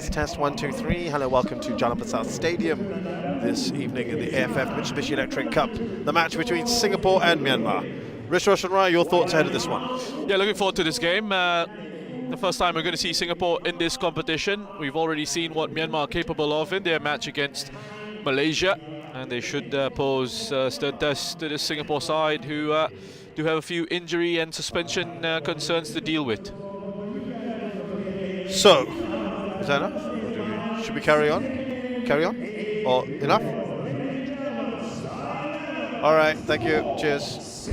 Test 1 2 3. Hello, welcome to Jalan Besar Stadium this evening in the AFF Mitsubishi Electric Cup, the match between Singapore and Myanmar. Rich Roshan Rai, your thoughts ahead of this one? Yeah, looking forward to this game. The first time we're going to see Singapore in this competition. We've already seen what Myanmar are capable of in their match against Malaysia, and they should pose stern test to the Singapore side, who do have a few injury and suspension concerns to deal with. So, is that enough? Should we carry on? Carry on? Or enough? All right, thank you. Cheers.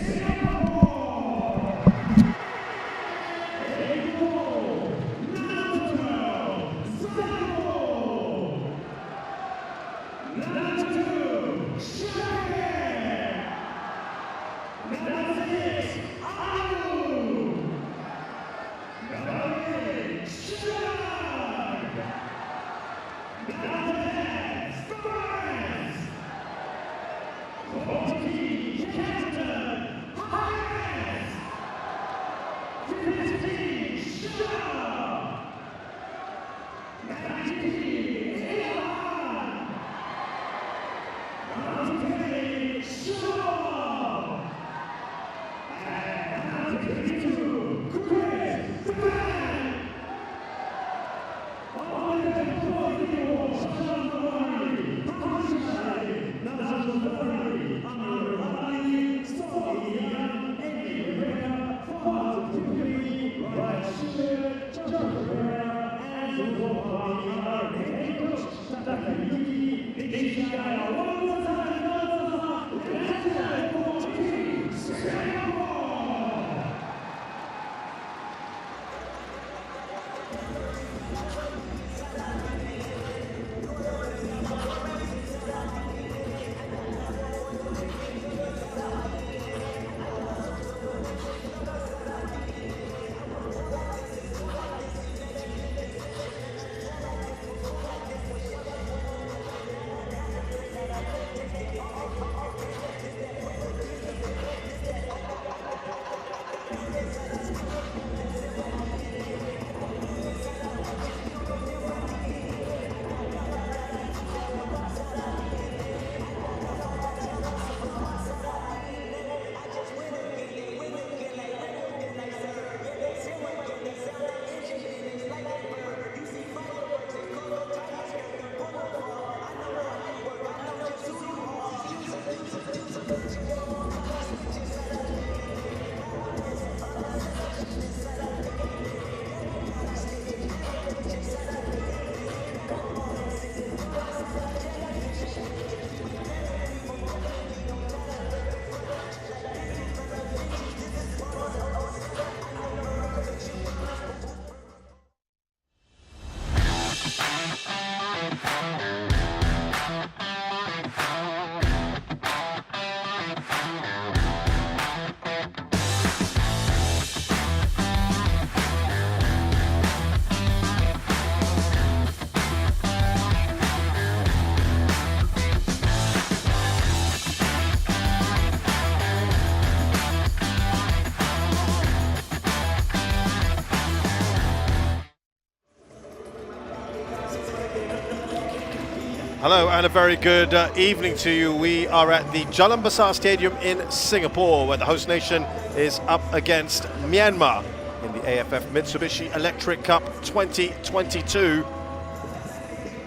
Hello and a very good evening to you. We are at the Jalan Besar Stadium in Singapore, where the host nation is up against Myanmar in the AFF Mitsubishi Electric Cup 2022.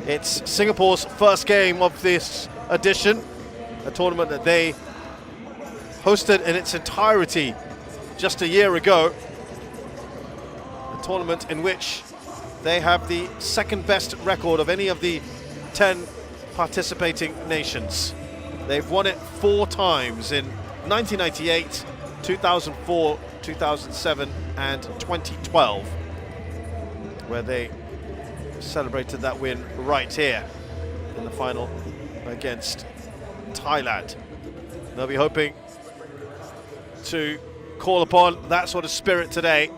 It's Singapore's first game of this edition, a tournament that they hosted in its entirety just a year ago. A tournament in which they have the second best record of any of the 10 participating nations. They've won it 4 times in 1998, 2004, 2007 and 2012, where they celebrated that win right here in the final against Thailand. They'll be hoping to call upon that sort of spirit today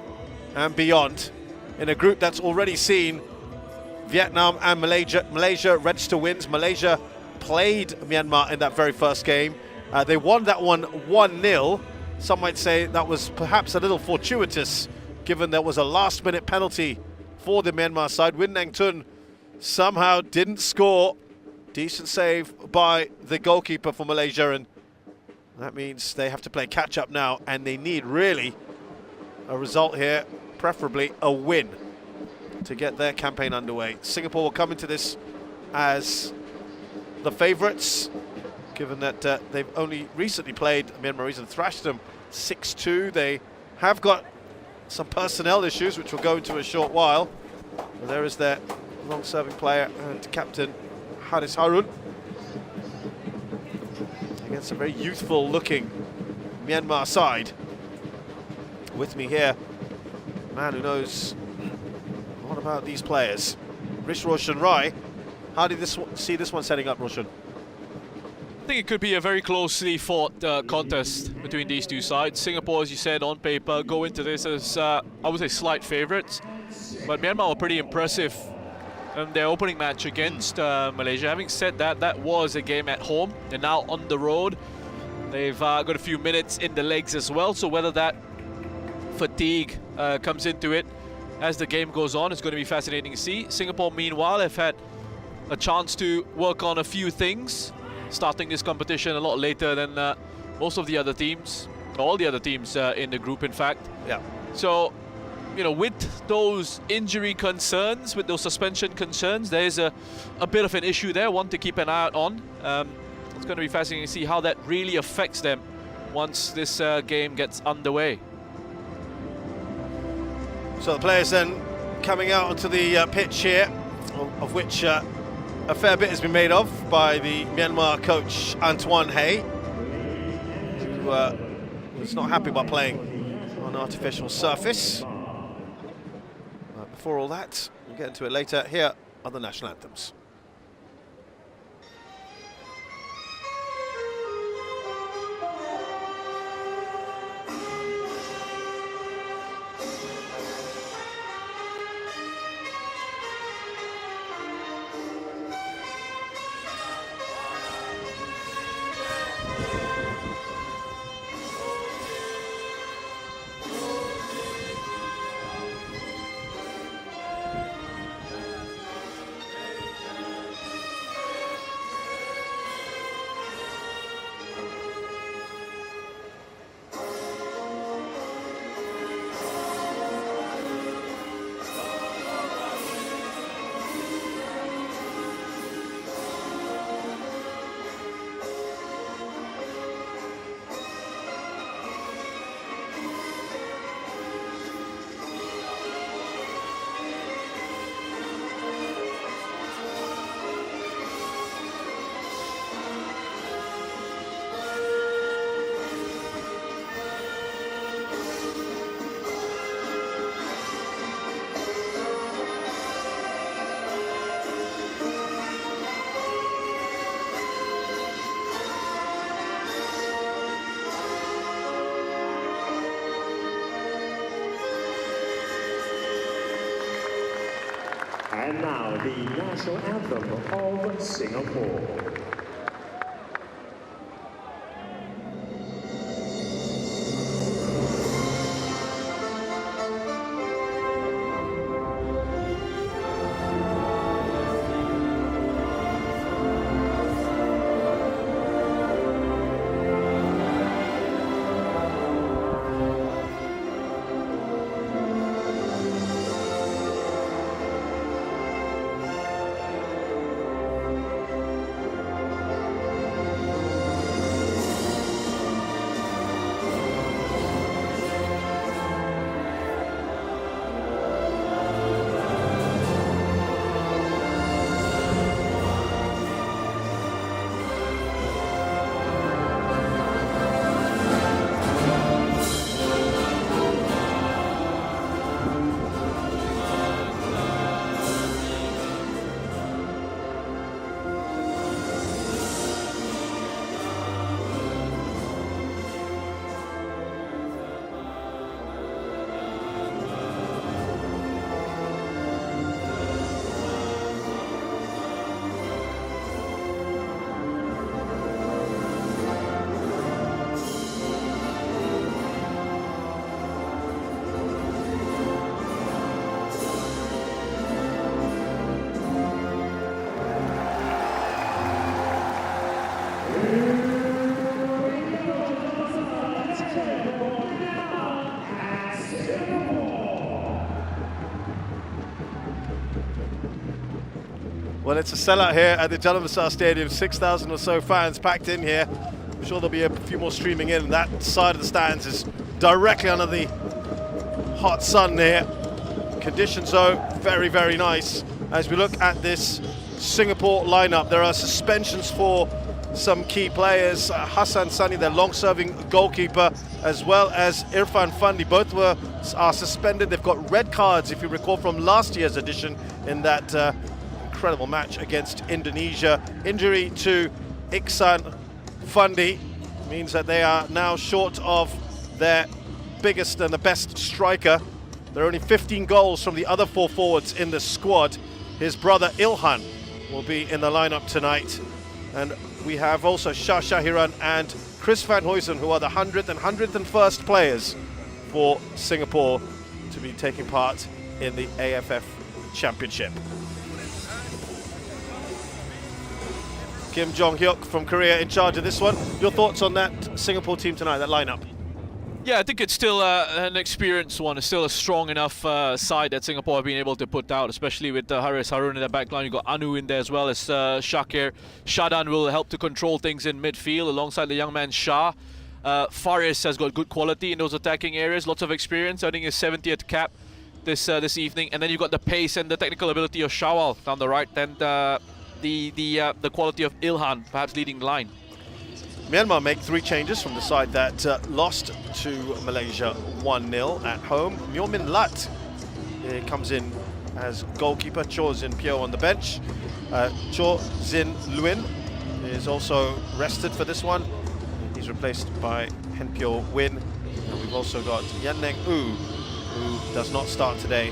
and beyond in a group that's already seen Vietnam and Malaysia. Malaysia register wins. Malaysia played Myanmar in that very first game. They won that one 1-0. Some might say that was perhaps a little fortuitous, given there was a last-minute penalty for the Myanmar side. Win Nang Tun somehow didn't score. Decent save by the goalkeeper for Malaysia, and that means they have to play catch-up now, and they need really a result here, preferably a win, to get their campaign underway. Singapore will come into this as the favourites, given that they've only recently played Myanmar and thrashed them 6-2. They have got some personnel issues, which we'll go into a short while. And there is their long-serving player and captain, Haris Harun, against a very youthful-looking Myanmar side. With me here, a man who knows a lot about these players, Roshan Rai. How did you see this one setting up, Roshan? I think it could be a very closely fought contest between these two sides. Singapore, as you said, on paper, go into this as, I would say, slight favourites. But Myanmar were pretty impressive in their opening match against Malaysia. Having said that, that was a game at home. They're now on the road. They've got a few minutes in the legs as well, so whether that fatigue comes into it as the game goes on, it's going to be fascinating to see. Singapore, meanwhile, have had a chance to work on a few things, starting this competition a lot later than most of the other teams, all the other teams in the group, in fact. Yeah. So, you know, with those injury concerns, with those suspension concerns, there's a bit of an issue there, one to keep an eye out on. It's going to be fascinating to see how that really affects them once this game gets underway. So the players then coming out onto the pitch here, of which a fair bit has been made of by the Myanmar coach Antoine Hey, who was not happy about playing on an artificial surface. But before all that, we'll get into it later. Here are the national anthems. And now the national anthem of Singapore. Well, it's a sellout here at the Jalan Stadium. 6,000 or so fans packed in here. I'm sure there'll be a few more streaming in. That side of the stands is directly under the hot sun here. Conditions, though, very, very nice. As we look at this Singapore lineup, there are suspensions for some key players. Hassan Sani, their long-serving goalkeeper, as well as Irfan Fandi, both are suspended. They've got red cards, if you recall, from last year's edition in that incredible match against Indonesia. Injury to Iksan Fandi means that they are now short of their biggest and the best striker. There are only 15 goals from the other 4 forwards in the squad. His brother Ilhan will be in the lineup tonight. And we have also Shah Shahiran and Chris Van Huysen, who are the 100th and 101st players for Singapore to be taking part in the AFF Championship. Kim Jong-hyuk from Korea in charge of this one. Your thoughts on that Singapore team tonight, that lineup? Yeah, I think it's still an experienced one. It's still a strong enough side that Singapore have been able to put out, especially with Haris Harun in the back line. You've got Anu in there as well as Shakir. Shadan will help to control things in midfield alongside the young man Shah. Faris has got good quality in those attacking areas, lots of experience, earning his 70th cap this evening. And then you've got the pace and the technical ability of Shawal down the right, and the quality of Ilhan perhaps leading the line. Myanmar make 3 changes from the side that lost to Malaysia 1-0 at home. Myo Min Lat comes in as goalkeeper. Cho Zin Pyo on the bench. Cho Zin Luin is also rested for this one. He's replaced by Hen Pyo Win. And we've also got Yan Neng U, who does not start today.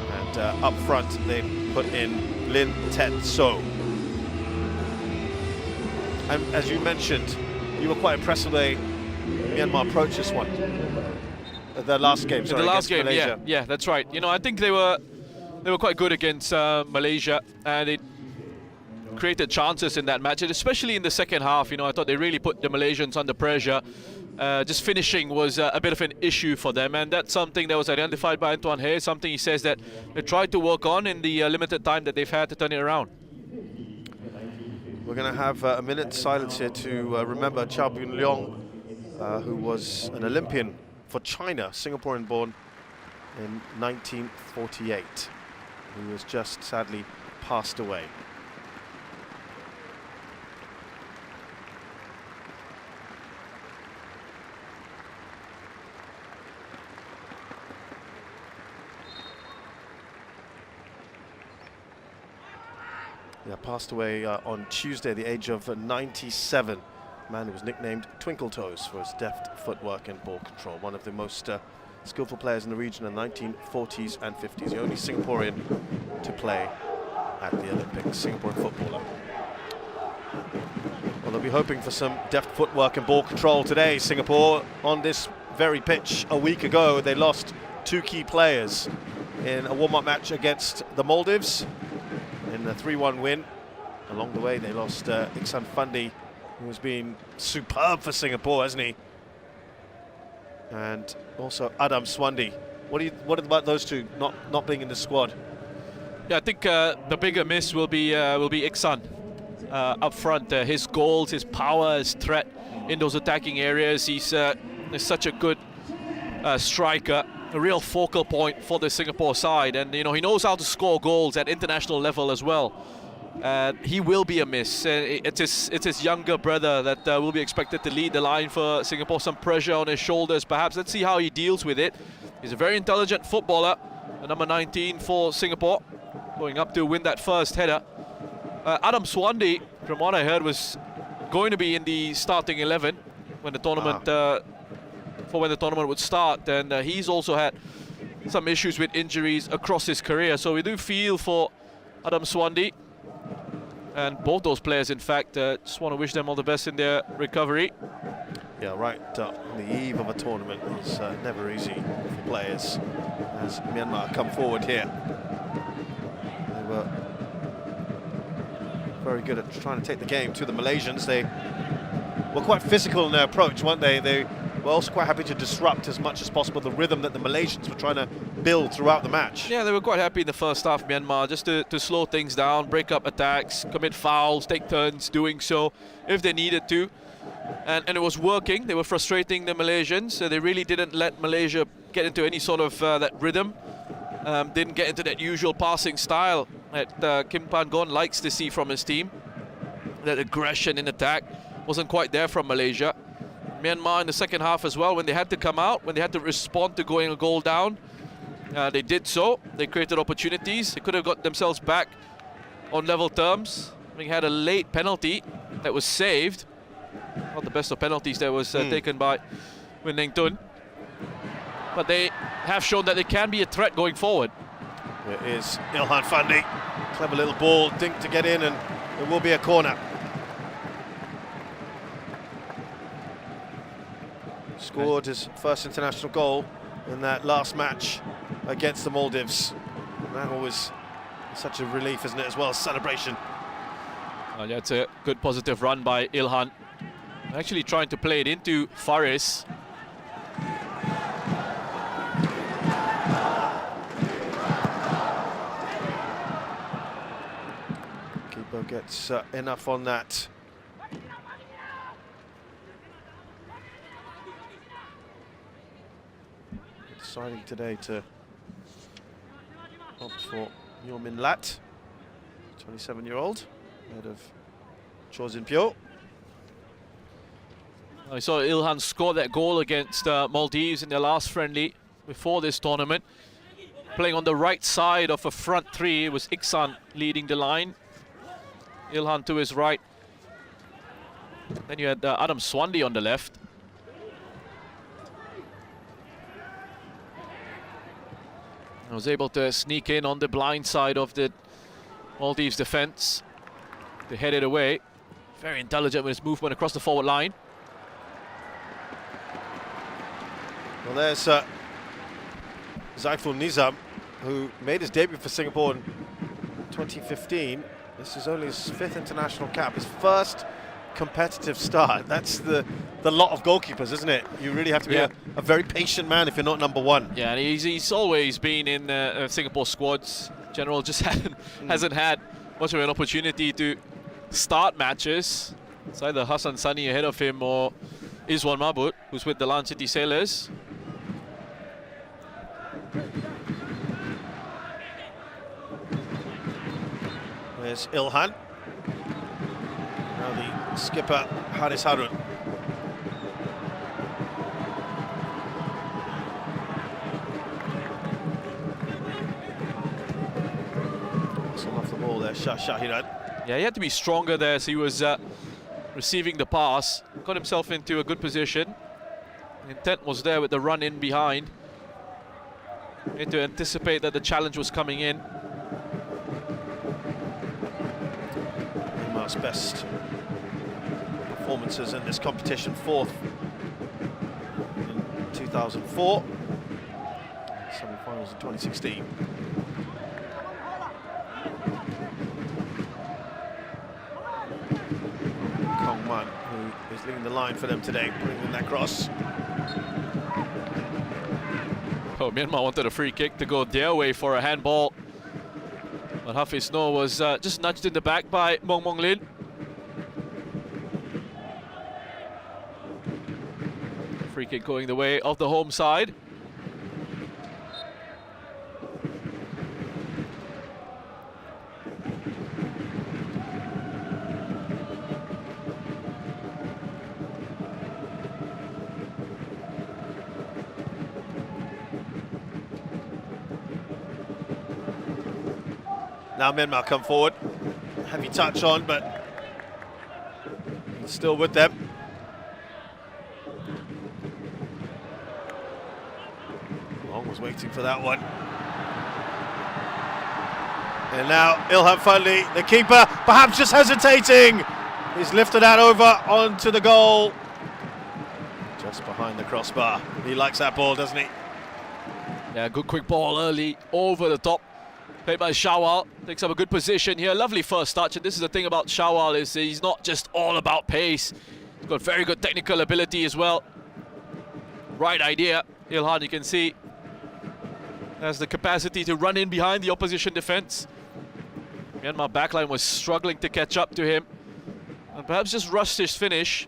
And up front, they put in Lin Tet So. And as you mentioned, you were quite impressed with the way Myanmar approached this one. The last game, sorry, the last game, Malaysia. yeah, that's right. You know, I think they were quite good against Malaysia, and it created chances in that match, and especially in the second half. You know, I thought they really put the Malaysians under pressure. Just finishing was a bit of an issue for them, and that's something that was identified by Antoine Hey, something he says that they tried to work on in the limited time that they've had to turn it around. We're going to have a minute's silence here to remember Chow Boon Leong, who was an Olympian for China, Singaporean born in 1948. He was just sadly passed away. Yeah, passed away on Tuesday at the age of 97. A man who was nicknamed Twinkle Toes for his deft footwork and ball control. One of the most skillful players in the region in the 1940s and 50s. The only Singaporean to play at the Olympics, Singaporean footballer. Well, they'll be hoping for some deft footwork and ball control today. Singapore on this very pitch a week ago, they lost 2 key players in a warm-up match against the Maldives. In the 3-1 win. Along the way, they lost Iksan Fandi, who has been superb for Singapore, hasn't he? And also Adam Swandi. What about those two not being in the squad? Yeah, I think the bigger miss will be Iksan up front. His goals, his power, his threat in those attacking areas. He's such a good striker. A real focal point for the Singapore side, and you know, he knows how to score goals at international level as well. He will be a miss. It's his younger brother that will be expected to lead the line for Singapore. Some pressure on his shoulders, perhaps. Let's see how he deals with it. He's a very intelligent footballer, the number 19 for Singapore, going up to win that first header. Adam Swandi, from what I heard, was going to be in the starting 11 when the tournament. When the tournament would start, and he's also had some issues with injuries across his career, so we do feel for Adam Swandi and both those players. In fact, just want to wish them all the best in their recovery. Yeah, right on the eve of a tournament is never easy for players as Myanmar come forward here. They were very good at trying to take the game to the Malaysians. They were quite physical in their approach, weren't they? They were also quite happy to disrupt as much as possible the rhythm that the Malaysians were trying to build throughout the match. Yeah, they were quite happy in the first half, Myanmar, just to slow things down, break up attacks, commit fouls, take turns doing so if they needed to. And it was working. They were frustrating the Malaysians, so they really didn't let Malaysia get into any sort of that rhythm. Didn't get into that usual passing style that Kim Pan-gon likes to see from his team. That aggression in attack wasn't quite there from Malaysia. Myanmar in the second half as well, when they had to come out, when they had to respond to going a goal down, they did so. They created opportunities. They could have got themselves back on level terms. They had a late penalty that was saved. Not the best of penalties that was taken by Win Leng Tun. But they have shown that they can be a threat going forward. It is Ilhan Fandi. Clever little ball, dink to get in, and it will be a corner. Scored his first international goal in that last match against the Maldives. And that always such a relief, isn't it, as well as celebration. Yeah, it's a good positive run by Ilhan. Actually trying to play it into Faris. Keeper gets enough on that. Deciding today to opt for Yo Min Lat, 27-year-old, head of Cho Jin Pyo. I saw Ilhan score that goal against Maldives in their last friendly before this tournament. Playing on the right side of a front three, it was Iksan leading the line. Ilhan to his right. Then you had Adam Swandi on the left. I was able to sneak in on the blind side of the Maldives defense. They headed away. Very intelligent with his movement across the forward line. Well, there's Zaiful Nizam, who made his debut for Singapore in 2015. This is only his 5th international cap, his first competitive start. That's the lot of goalkeepers, isn't it? You really have to be a very patient man if you're not number one. Yeah, and he's always been in Singapore squads. General just hasn't had much of an opportunity to start matches. It's either Hassan Sani ahead of him or Izwan Mabut, who's with the Lan City Sailors. There's Ilhan. Now the skipper, Haris Harun. Some off the ball there, Shahiran. Yeah, he had to be stronger there, so he was receiving the pass. Got himself into a good position. The intent was there with the run in behind. He had to anticipate that the challenge was coming in. Myanmar's best performances in this competition, 4th in 2004, semi-finals in 2016. Kong Man, who is leading the line for them today, bringing that cross. Oh, Myanmar wanted a free kick to go their way for a handball. But Hafiz Noor was just nudged in the back by Mong Mong Lin. Free kick going the way of the home side. Now Myanmar come forward. Heavy touch on, but still with them. Long was waiting for that one. And now Ilhan Fandi, the keeper, perhaps just hesitating. He's lifted that over onto the goal. Just behind the crossbar. He likes that ball, doesn't he? Yeah, good quick ball early, over the top. Played by Shawal, takes up a good position here. Lovely first touch, and this is the thing about Shawal, is he's not just all about pace. He's got very good technical ability as well. right idea. Ilhan, you can see, has the capacity to run in behind the opposition defense. Myanmar backline was struggling to catch up to him, and perhaps just rushed his finish.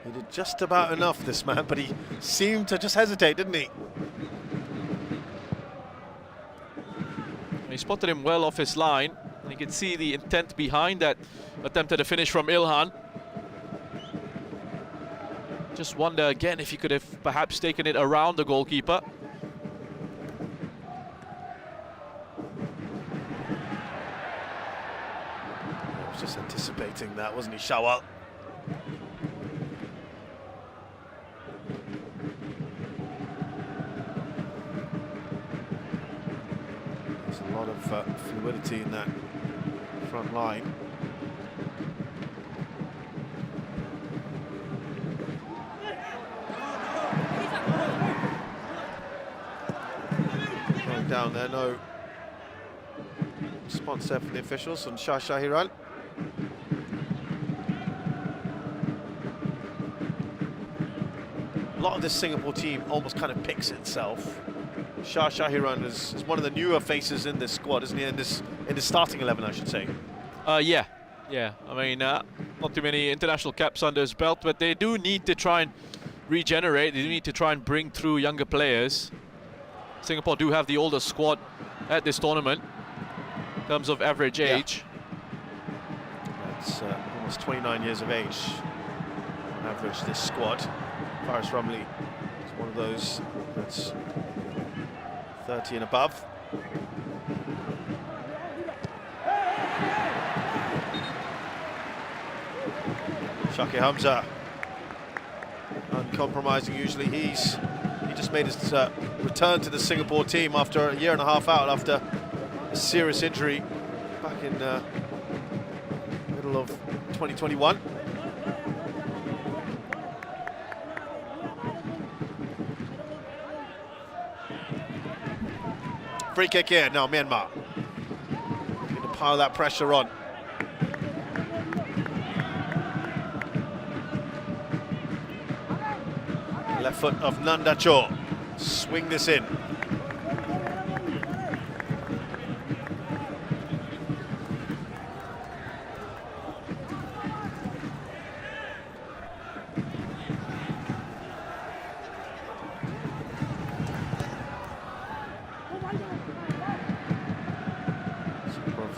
He did just about enough, this man, but he seemed to just hesitate, didn't he? He spotted him well off his line, and you can see the intent behind that attempt at a finish from Ilhan. Just wonder again if he could have perhaps taken it around the goalkeeper. He was just anticipating that, wasn't he, Shawal? There's a lot of fluidity in that front line. Going down there, no response there from the officials on Shah Shahiran. A lot of this Singapore team almost kind of picks itself. Shah Shahiran is one of the newer faces in this squad, isn't he? In this starting 11, I should say. Yeah. I mean, not too many international caps under his belt, but they do need to try and regenerate. They do need to try and bring through younger players. Singapore do have the oldest squad at this tournament in terms of average age. It's almost 29 years of age on average, this squad. Faris Rumley is one of those that's 30 and above. Shaki Hamza, uncompromising usually. He just made his return to the Singapore team after a year and a half out after a serious injury back in middle of 2021. Free kick here now, Myanmar. Looking to pile that pressure on. Left foot of Nanda Cho. Swing this in.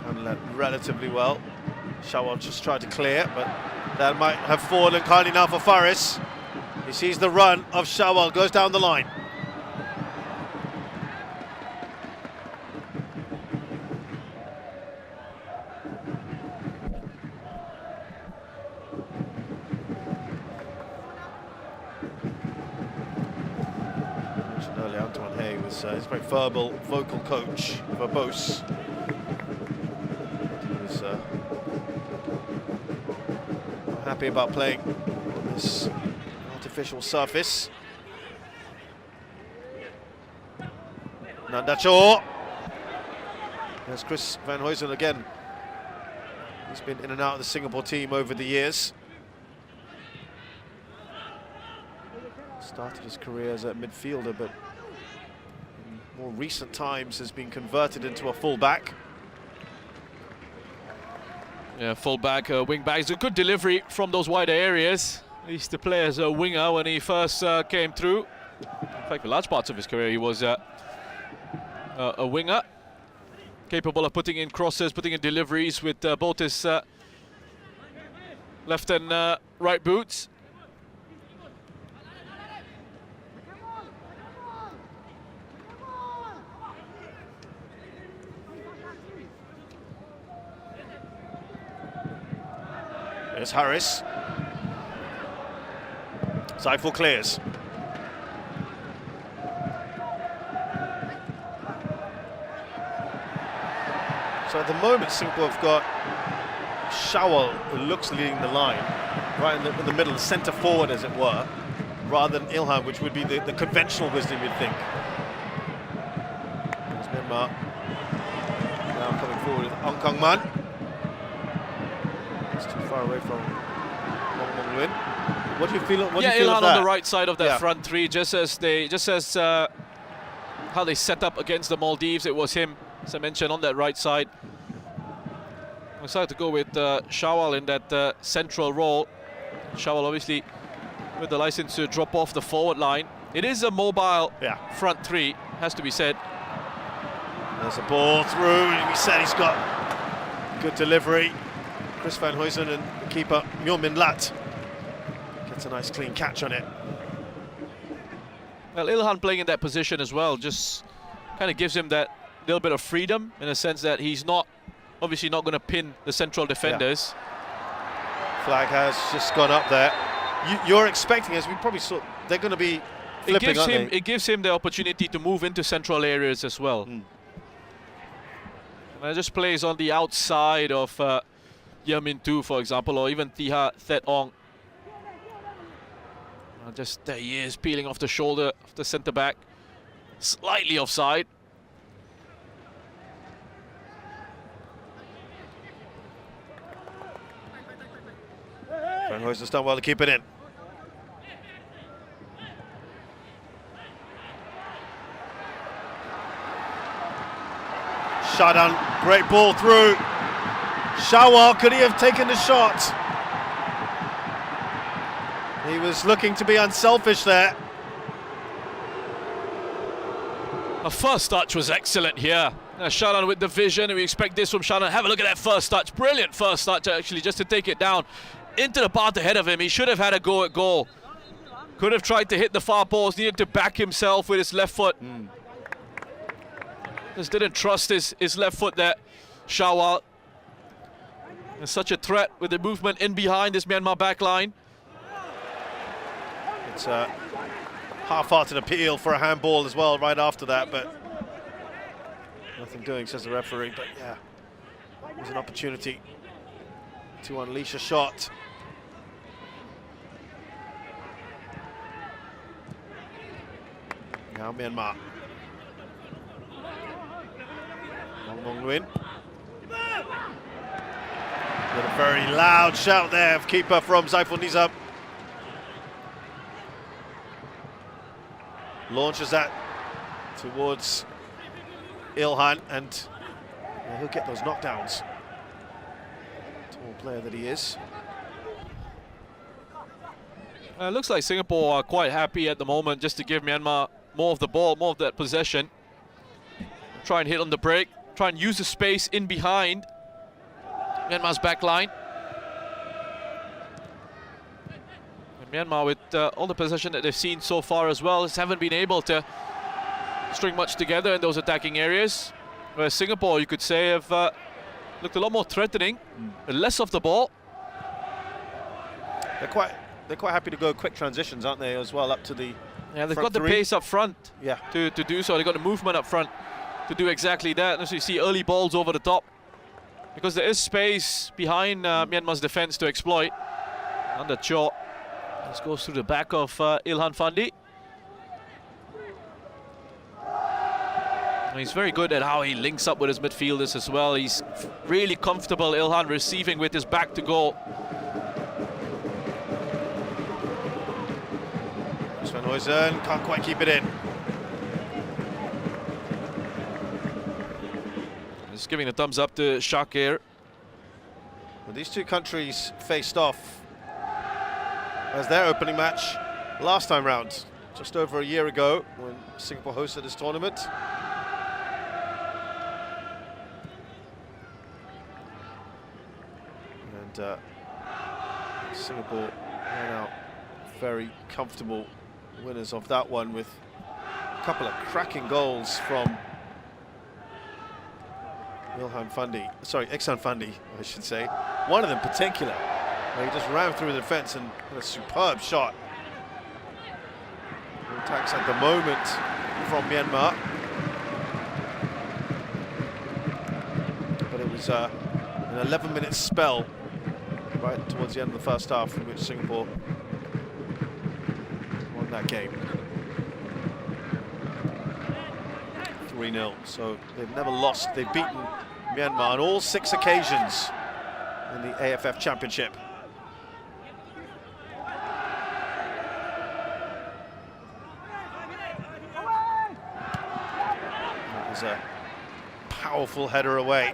Handled that relatively well. Shawal just tried to clear, but that might have fallen kindly enough for Faris. He sees the run of Shawal, goes down the line. I mentioned earlier, Antoine Hay was he's a very verbal, vocal coach, verbose. He was not happy about playing on this artificial surface. Nanda Cho. There's Chris Van Huysen again. He's been in and out of the Singapore team over the years. Started his career as a midfielder, but in more recent times has been converted into a full-back. Yeah, full-back, wing-back. It's a good delivery from those wider areas. He used to play as a winger when he first came through. In fact, for large parts of his career, he was a winger, capable of putting in crosses, putting in deliveries with both his left and right boots. There's Harris. Saiful clears. So at the moment, Singapore have got Shawal, who looks leading the line, right in the middle, centre forward, as it were, rather than Ilhan, which would be the conventional wisdom you'd think. There's Myanmar now coming forward with Ong Kong Man. It's too far away from Long Long Lin. What do you feel? What do Yeah, you feel Ilhan of that? on the right side of that Yeah. front three, just as how they set up against the Maldives. It was him, as I mentioned, on that right side. I decided to go with Shawal in that central role. Shawal obviously with the license to drop off the forward line. It is a mobile front three, has to be said. There's a ball through, and we said he's got good delivery. Chris van Huysen and the keeper Myo-min Lat gets a nice clean catch on it. Well, Ilhan playing in that position as well just kind of gives him that little bit of freedom in a sense that he's obviously not going to pin the central defenders. Flag has just gone up there. You're expecting, as we probably saw, they're going to be flipping, aren't they? It gives him the opportunity to move into central areas as well. And it just plays on the outside of Yamin Tu, for example, or even Tiha Thet Ong. Just there he is, peeling off the shoulder of the centre back, slightly offside. Van Huysen's done well to keep it in. Shadan, great ball through. Shawal, could he have taken the shot? He was looking to be unselfish there. The first touch was excellent here. Shadan with the vision, and we expect this from Shadan. Have a look at that first touch. Brilliant first touch, actually, just to take it down into the path ahead of him. He should have had a go at goal. Could have tried to hit the far post, needed to back himself with his left foot. Just didn't trust his left foot there, Shawal. There's such a threat with the movement in behind this Myanmar back line. It's a half-hearted appeal for a handball as well right after that, but nothing doing, says the referee. But yeah, it was an opportunity to unleash a shot. Now Myanmar. Long win. Got a very loud shout there of keeper from Zaiful Nizam. Launches that towards Ilhan, and he'll get those knockdowns. Tall player that he is. It looks like Singapore are quite happy at the moment just to give Myanmar more of the ball, more of that possession. Try and hit on the break, try and use the space in behind Myanmar's back line. And Myanmar, with all the possession that they've seen so far as well, just haven't been able to string much together in those attacking areas. Whereas Singapore, you could say, have looked a lot more threatening, less of the ball. They're quite happy to go quick transitions, aren't they, as well, up to the they've got the pace up front to do so. They've got the movement up front to do exactly that. And so you see early balls over the top, because there is space behind Myanmar's defense to exploit. Under Cho. This goes through the back of Ilhan Fandi. And he's very good at how he links up with his midfielders as well. He's really comfortable, Ilhan, receiving with his back to goal. Van Huysen can't quite keep it in. Just giving a thumbs up to Shakir. Well, these two countries faced off as their opening match last time round, just over a year ago, when Singapore hosted this tournament. And Singapore are now very comfortable winners of that one, with a couple of cracking goals from Ilhan Fandi, sorry, Iksan Fandi, I should say. One of them in particular, where he just ran through the defence and had a superb shot. No attacks at the moment from Myanmar. But it was an 11-minute spell right towards the end of the first half in which Singapore won that game. 3-0, so they've never lost. They've beaten Myanmar on all 6 occasions in the AFF Championship. Sends a powerful header away.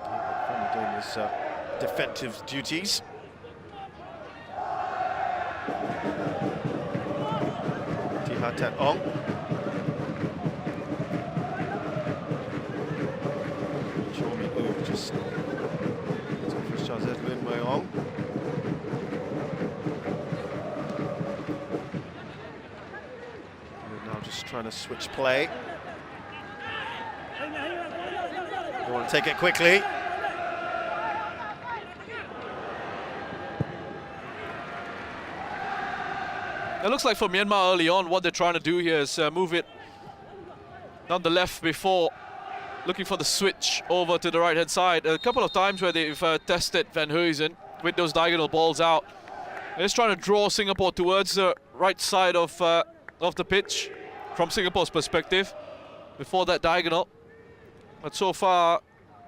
Finally doing his defensive duties. Tihatet Ong. Just now just trying to switch play. They want to take it quickly. It looks like for Myanmar early on, what they're trying to do here is move it down the left before looking for the switch over to the right-hand side. A couple of times where they've tested Van Huysen with those diagonal balls out. They're just trying to draw Singapore towards the right side of the pitch from Singapore's perspective before that diagonal. But so far,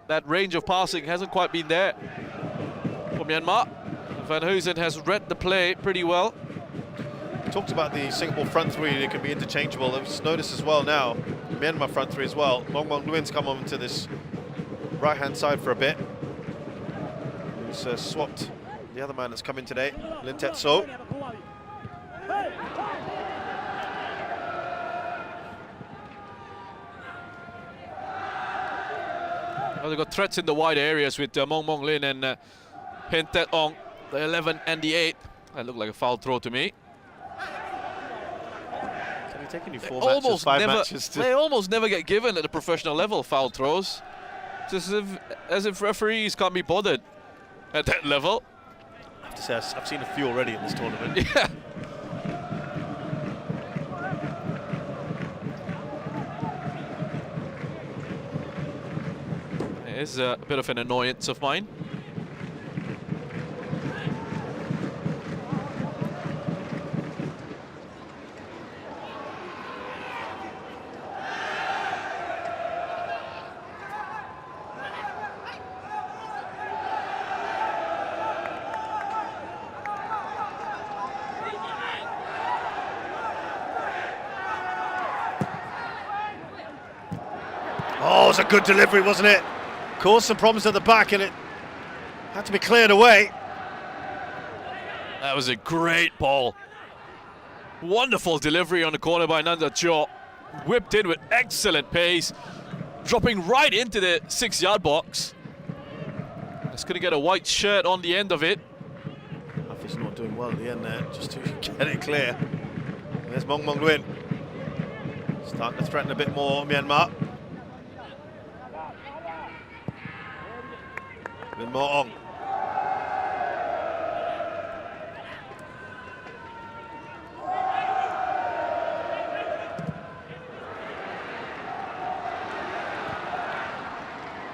that range of passing hasn't quite been there for Myanmar. Van Huysen has read the play pretty well. We talked about the Singapore front three, they can be interchangeable. I've noticed as well now, Myanmar front three as well. Mong Nguyen's come on to this right-hand side for a bit. He's swapped the other man that's come in today, Lin Tet So. Well, they've got threats in the wide areas with Mong Lin and Hin Tet Ong, the 11 and the 8. That looked like a foul throw to me. Taking you 4 matches, 5 matches to... They almost never get given at the professional level, foul throws. Just as if referees can't be bothered at that level. I have to say, I've seen a few already in this tournament. Yeah. It is a bit of an annoyance of mine. Oh, it was a good delivery, wasn't it? Caused some problems at the back and it had to be cleared away. That was a great ball. Wonderful delivery on the corner by Nanda Cho. Whipped in with excellent pace, dropping right into the 6-yard box. It's going to get a white shirt on the end of it. He's not doing well at the end there, just to get it clear. There's Mong Nguyen. Starting to threaten a bit more Myanmar. Lin Mo Ong.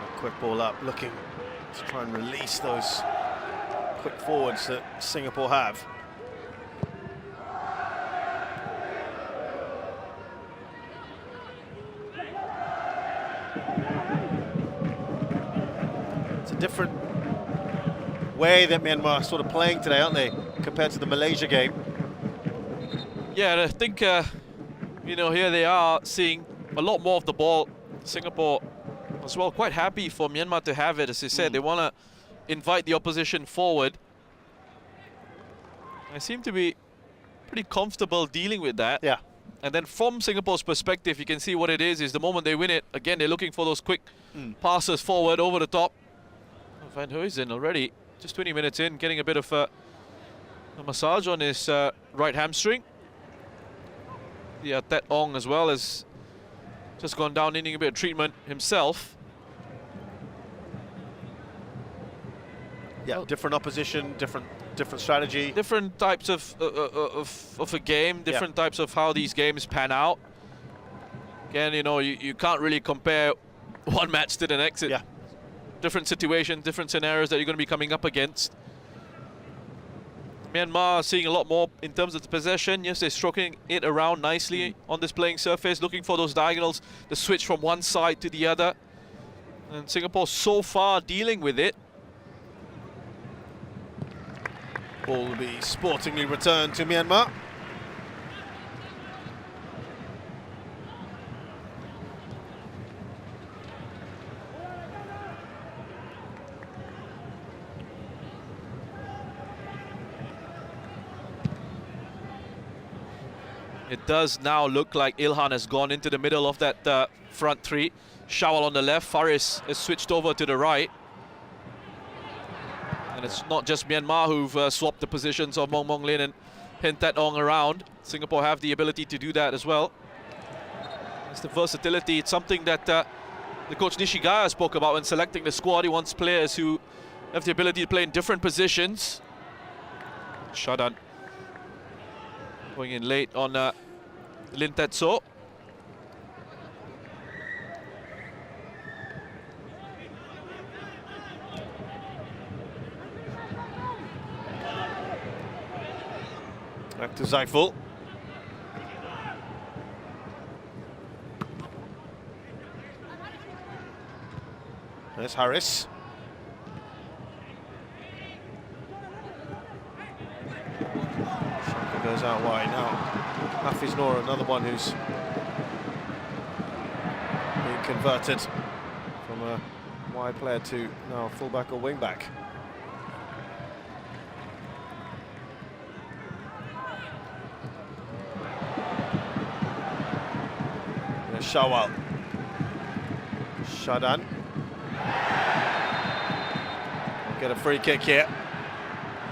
A quick ball up, looking to try and release those quick forwards that Singapore have. It's a different way that Myanmar are sort of playing today, aren't they, compared to the Malaysia game? Yeah, and I think, you know, here they are seeing a lot more of the ball. Singapore as well, quite happy for Myanmar to have it. As I said, they want to invite the opposition forward. They seem to be pretty comfortable dealing with that. Yeah. And then from Singapore's perspective, you can see what it is the moment they win it, again, they're looking for those quick passes forward over the top. Van Huysen already, just 20 minutes in, getting a bit of a massage on his right hamstring. Yeah, Tet Ong as well has just gone down, needing a bit of treatment himself. Yeah, different opposition, different strategy. Different types of a game, different types of how these games pan out. Again, you know, you can't really compare one match to the next. Yeah. Different situations, different scenarios that you're going to be coming up against. Myanmar seeing a lot more in terms of the possession. Yes, they're stroking it around nicely on this playing surface, looking for those diagonals, the switch from one side to the other. And Singapore so far dealing with it. Ball will be sportingly returned to Myanmar. It does now look like Ilhan has gone into the middle of that front three. Shawal on the left, Faris has switched over to the right. And it's not just Myanmar who've swapped the positions of Mong Mong Lin and Hin Tet Ong around. Singapore have the ability to do that as well. It's the versatility. It's something that the coach Nishigaya spoke about when selecting the squad. He wants players who have the ability to play in different positions. Shadan going in late on Lin Tet So. Back to Zaiful. There's Harris. Shaka goes out wide now. Hafiz Noor, another one who's being converted from a wide player to now fullback or wingback. There's Shawal. Shadan. Get a free kick here.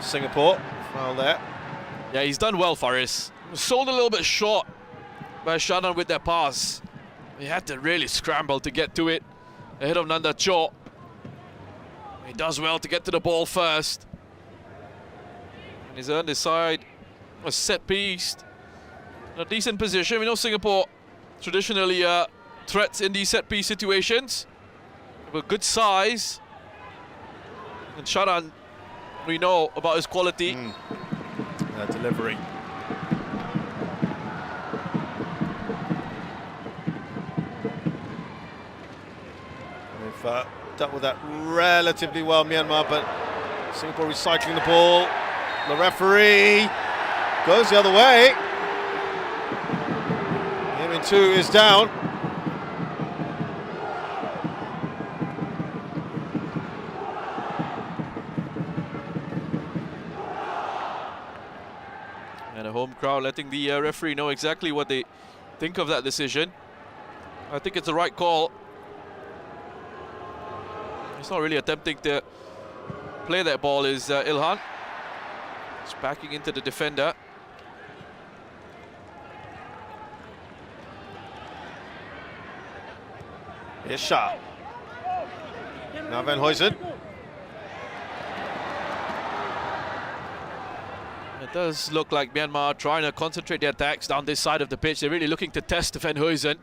Singapore, foul there. Yeah, he's done well, Faris. Sold a little bit short by Shadan with that pass. He had to really scramble to get to it ahead of Nanda Cho. He does well to get to the ball first. And he's earned his side a set piece. In a decent position. We know Singapore traditionally threats in these set piece situations. With good size. And Shadan, we know about his quality. Delivery. They've dealt with that relatively well, Myanmar, but Singapore recycling the ball. The referee goes the other way. Yemin 2 is down. And a home crowd letting the referee know exactly what they think of that decision. I think it's the right call. He's not really attempting to play that ball, is Ilhan. He's backing into the defender. Here's Shah. Now Van Huysen. It does look like Myanmar trying to concentrate their attacks down this side of the pitch. They're really looking to test Van Huysen.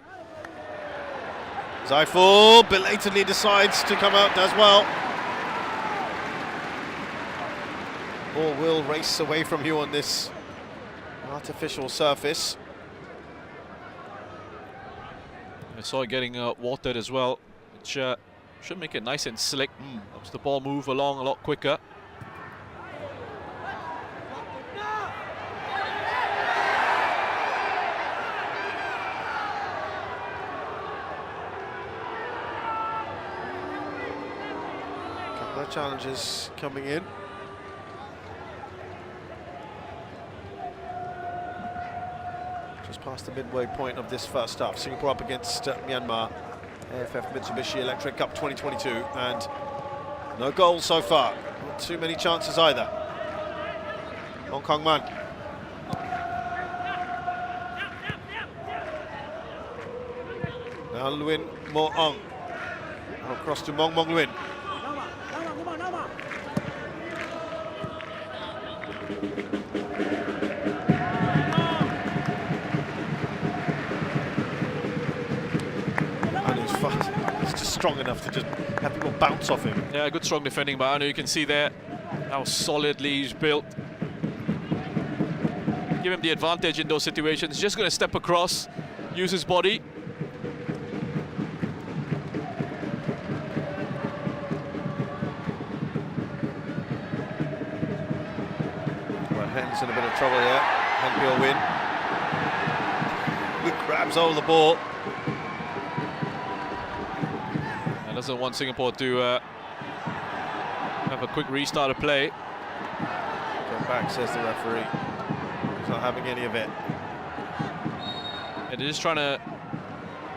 Zaiful belatedly decides to come out, does well. Ball will race away from you on this artificial surface. I saw it getting watered as well, which should make it nice and slick. Helps the ball move along a lot quicker. Couple of challenges coming in. Just past the midway point of this first half. Singapore up against Myanmar, AFF Mitsubishi Electric Cup 2022, and no goals so far. Not too many chances either. Hong Kong Man. Now Luin Mo Ong. Across to Mong Mong Lin. He's just strong enough to just have people bounce off him. Yeah, good strong defending by Anu. You can see there how solidly he's built. Give him the advantage in those situations. He's just going to step across, use his body. Well, Hen's in a bit of trouble here. Hen Pyo Win. Good grabs over the ball. Doesn't want Singapore to have a quick restart of play. Go back, says the referee. He's not having any of it. And they're just trying to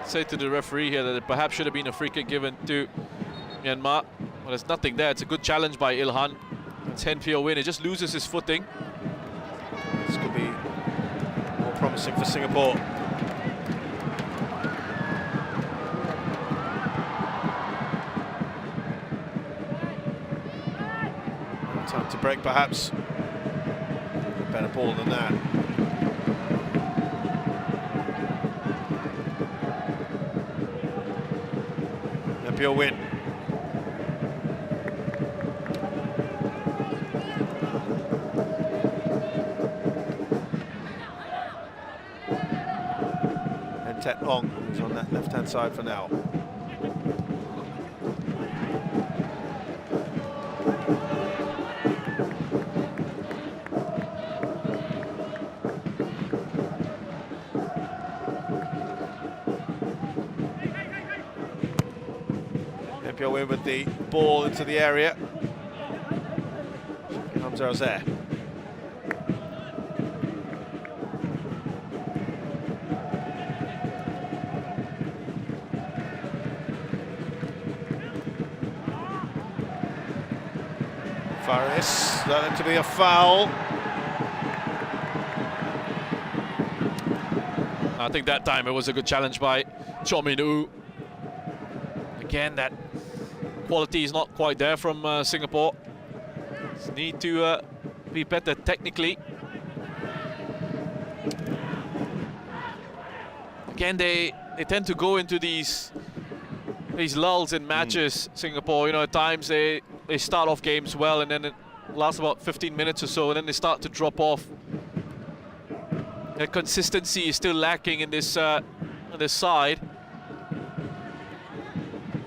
say to the referee here that it perhaps should have been a free kick given to Myanmar. Well, there's nothing there. It's a good challenge by Ilhan. 10-0 win. It just loses his footing. This could be more promising for Singapore. Time to break, perhaps. A better ball than that. Nepio win. And Tet Ong, who's on that left-hand side for now. Go in with the ball into the area. Hamza there. Faris, that to be a foul. I think that time it was a good challenge by Cho Min-woo. Again, that quality is not quite there from Singapore. Just need to be better technically. Again, they tend to go into these lulls in matches. Singapore, you know, at times they start off games well, and then it lasts about 15 minutes or so, and then they start to drop off. The consistency is still lacking in this side.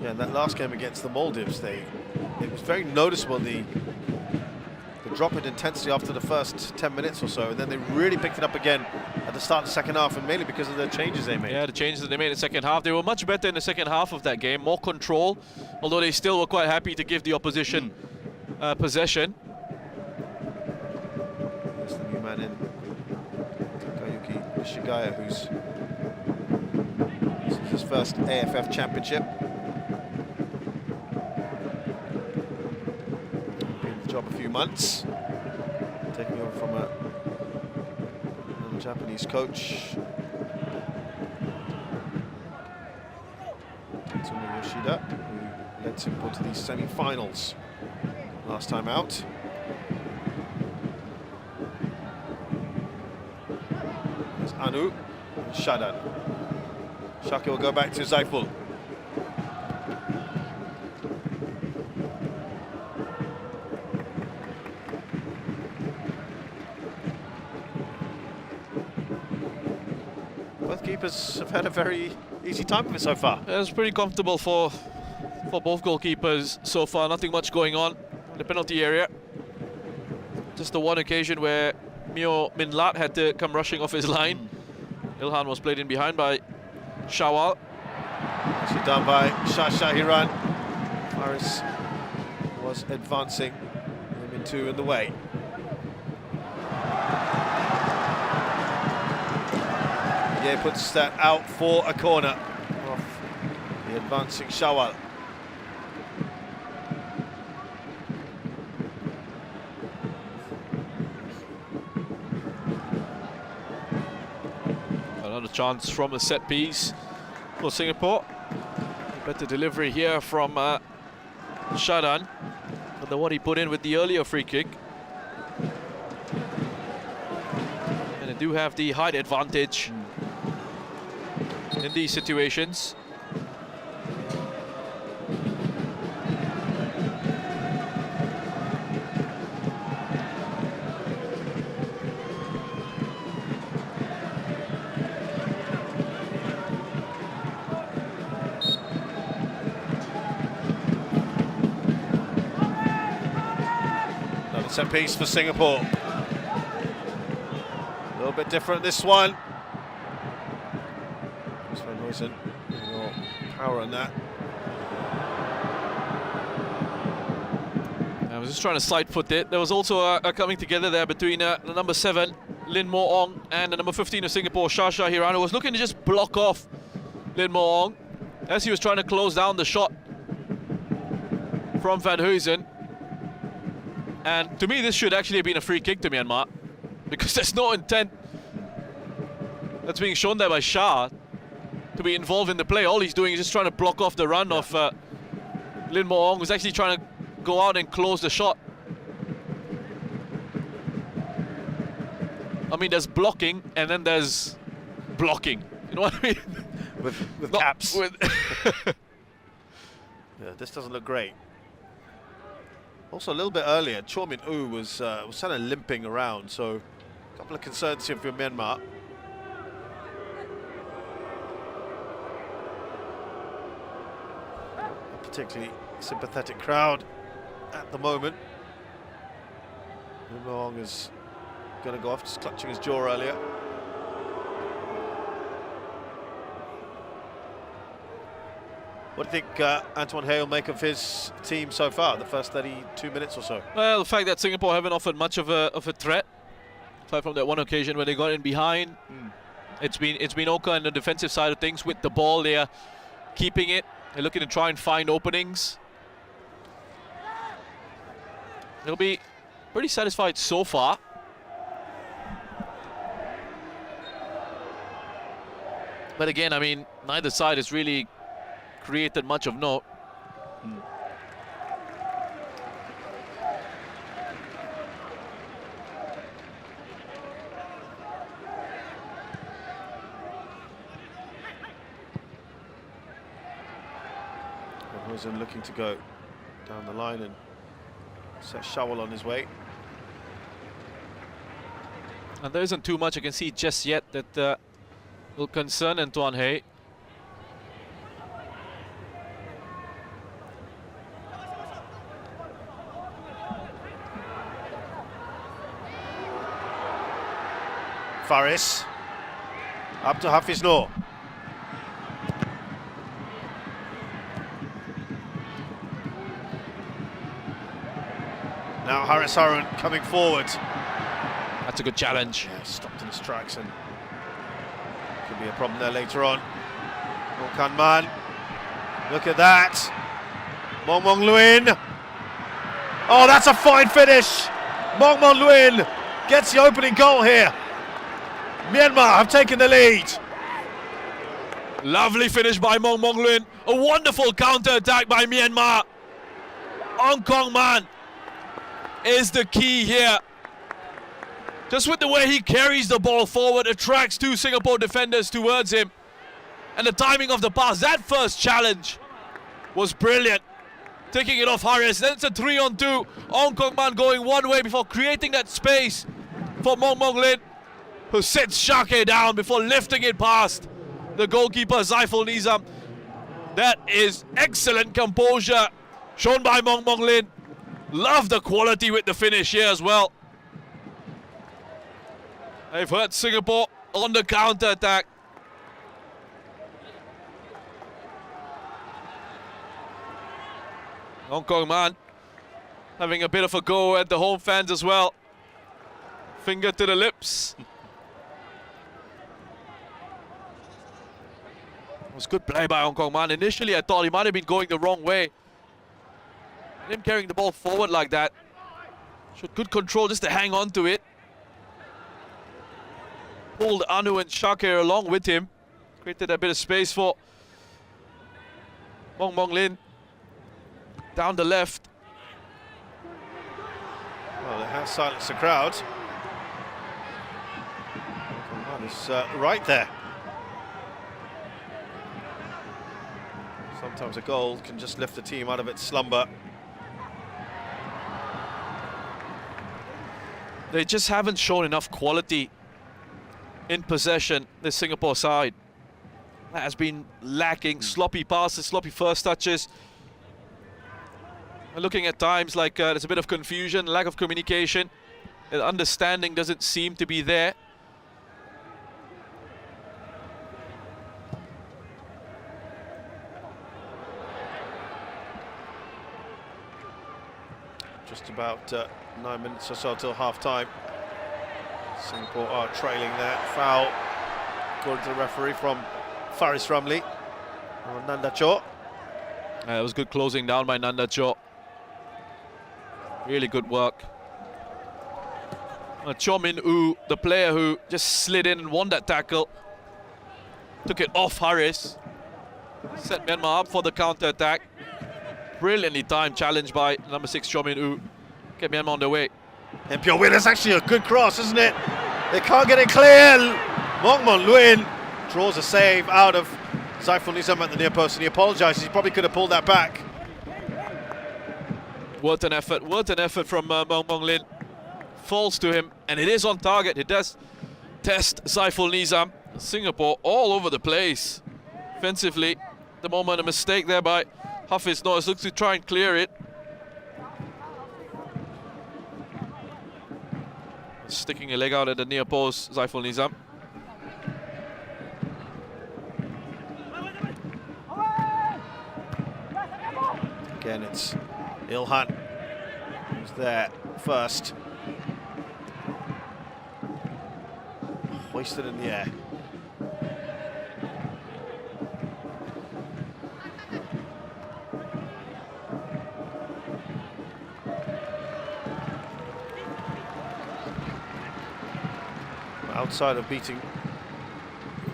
Yeah, in that last game against the Maldives, it was very noticeable, the drop in intensity after the first 10 minutes or so, and then they really picked it up again at the start of the second half, and mainly because of the changes they made. Yeah, the changes that they made in the second half. They were much better in the second half of that game, more control, although they still were quite happy to give the opposition possession. There's the new man in, Takayuki Ishigaya, who's his first AFF championship. Job a few months, taking over from another Japanese coach, Tatsumi Yoshida, who led Singapore to the semi-finals last time out. There's Anu and Shadan. Shaki will go back to Zaiful. Both keepers have had a very easy time of it so far. It was pretty comfortable for both goalkeepers so far. Nothing much going on in the penalty area. Just the one occasion where Myo Min Lat had to come rushing off his line. Ilhan was played in behind by Shawal. Actually done by Shah Shahiran. Faris was advancing him into in the way. Yeah, puts that out for a corner off the advancing Shawal. Another chance from a set piece for Singapore. Better delivery here from Shadan than what he put in with the earlier free kick. And they do have the height advantage in these situations. Another set piece for Singapore. A little bit different this one. More power on that. I was just trying to side foot it. There was also a coming together there between the number 7 Lin Mo Ong and the number 15 of Singapore, Shasha Hirano, was looking to just block off Lin Mo Ong as he was trying to close down the shot from Van Huysen. And to me, this should actually have been a free kick to Myanmar, because there's no intent that's being shown there by Shah to be involved in the play. All he's doing is just trying to block off the run of Lin Mo Ong, who's actually trying to go out and close the shot. I mean, there's blocking and then there's blocking. You know what I mean? With Not caps. with Yeah, this doesn't look great. Also, a little bit earlier, Chor Min Oo was kind of limping around, so a couple of concerns here for Myanmar. A particularly sympathetic crowd at the moment. Lin Mo Ong is going to go off, just clutching his jaw earlier. What do you think Antoine Hey will make of his team so far, the first 32 minutes or so? Well, the fact that Singapore haven't offered much of a threat, aside from that one occasion where they got in behind, it's been okay on the defensive side of things. With the ball, they are keeping it. They're looking to try and find openings. They'll be pretty satisfied so far. But again, I mean, neither side has really created much of note. Rosen looking to go down the line and set Shawal on his way. And there isn't too much I can see just yet that will concern Antoine Hey. Faris up to Hafiz Noor. Now Haris Harun coming forward. That's a good challenge. Yeah, stopped in his tracks and could be a problem there later on. Volkan Man, look at that. Mong Mong Luin. Oh, that's a fine finish. Mong Mong Luin gets the opening goal here. Myanmar have taken the lead. Lovely finish by Mong Mong Luin. A wonderful counter-attack by Myanmar. Ong Kong Man is the key here. Just with the way he carries the ball forward, attracts two Singapore defenders towards him. And the timing of the pass, that first challenge was brilliant. Taking it off Haris, then it's a 3-on-2. Ong Kong Man going one way before creating that space for Mong Mong Luin, who sits Shake down before lifting it past the goalkeeper Zaiful Nizam. That is excellent composure shown by Mong Mong Luin. Love the quality with the finish here as well. They've hurt Singapore on the counter-attack. Hong Kong Man having a bit of a go at the home fans as well. Finger to the lips. It was good play by Hong Kong Man. Initially I thought he might have been going the wrong way. Him carrying the ball forward like that. Showed good control just to hang on to it. Pulled Anu and Shakir along with him. Created a bit of space for Mong Mong Luin. Down the left. Well, they have silenced the crowd. Is right there. Sometimes a goal can just lift the team out of its slumber. They just haven't shown enough quality in possession, this Singapore side. That has been lacking. Sloppy passes, sloppy first touches. We're looking at times like there's a bit of confusion, lack of communication. The understanding doesn't seem to be there. Just about 9 minutes or so till half-time. Singapore are trailing that foul, according to the referee, from Faris Ramli on Nanda Cho. It was good closing down by Nanda Cho. Really good work. Cho Min-woo, the player who just slid in and won that tackle, took it off Harris, set Myanmar up for the counter-attack. Brilliantly timed challenge by number 6 Cho Min-woo. Get Myanmar on their way. And Pyo Win, that's actually a good cross, isn't it? They can't get it clear. Mokmon Luin draws a save out of Saiful Nizam at the near post, and he apologises. He probably could have pulled that back. What an effort from Mong Mong Lin. Falls to him, and it is on target. It does test Saiful Nizam. Singapore all over the place offensively. The moment a mistake there by Hafiz Nois, looks to try and clear it. Sticking a leg out at the near post, Saiful Nizam. Again, it's Ilhan who's there first. Hoisted in the air. Outside of beating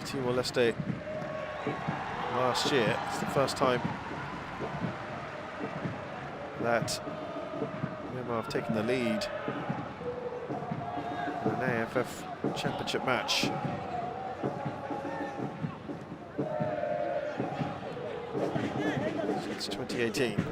Timor-Leste last year, it's the first time that Myanmar have taken the lead in an AFF Championship match. Since 2018.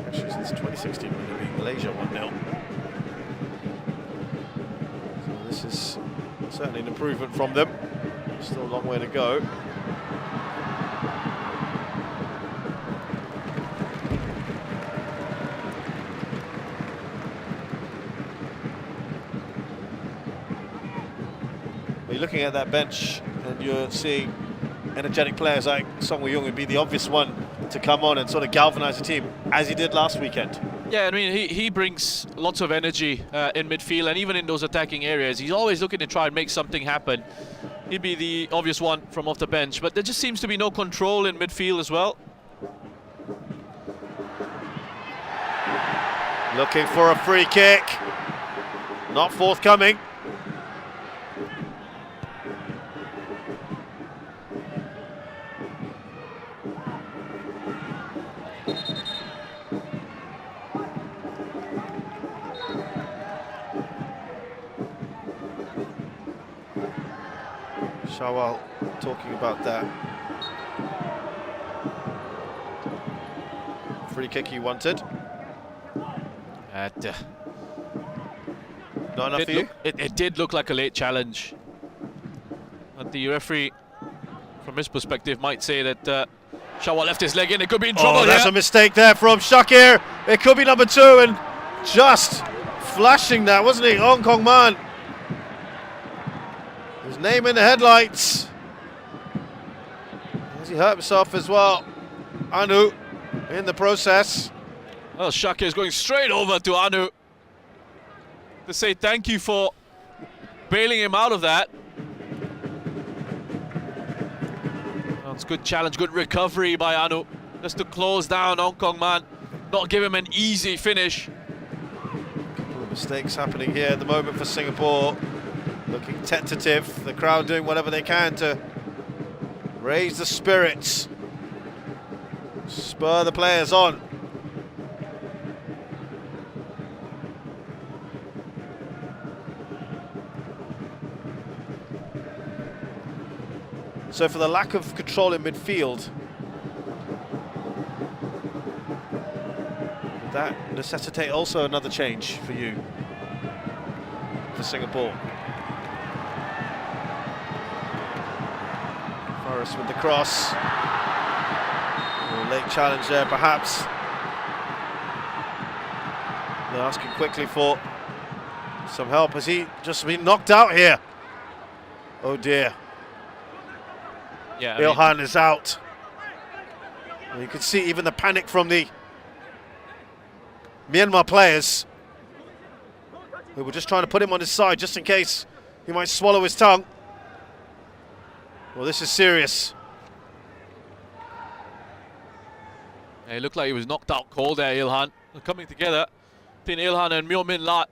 Actually, since 2016 when they beat Malaysia 1-0. So this is certainly an improvement from them. Still a long way to go. You're looking at that bench and you're seeing energetic players like Song Woo-young would be the obvious one to come on and sort of galvanise the team, as he did last weekend. Yeah, I mean, he brings lots of energy in midfield, and even in those attacking areas. He's always looking to try and make something happen. He'd be the obvious one from off the bench, but there just seems to be no control in midfield as well. Looking for a free kick. Not forthcoming. Shawal talking about that free kick he wanted. Not enough for you? It did look like a late challenge. And the referee, from his perspective, might say that Shawal left his leg in. It could be in trouble. Oh, that's a mistake there from Shakir. It could be number 2, and just flashing that, wasn't he? Hong Kong man. His name in the headlights. As he hurt himself as well. Anu in the process. Well, Shakir is going straight over to Anu to say thank you for bailing him out of that. Well, it's good challenge, good recovery by Anu, just to close down Hong Kong man, not give him an easy finish. A couple of mistakes happening here at the moment for Singapore. Looking tentative, the crowd doing whatever they can to raise the spirits, spur the players on. So for the lack of control in midfield, would that necessitate also another change for you, for Singapore? Forrest with the cross. A late challenge there, perhaps. They're asking quickly for Some help. Has he just been knocked out here? Oh dear. Yeah, Ilhan is out. And you can see even the panic from the Myanmar players who were just trying to put him on his side just in case he might swallow his tongue. Well, this is serious. It looked like he was knocked out cold there, Ilhan. They're coming together between Ilhan and Myo Min Lat.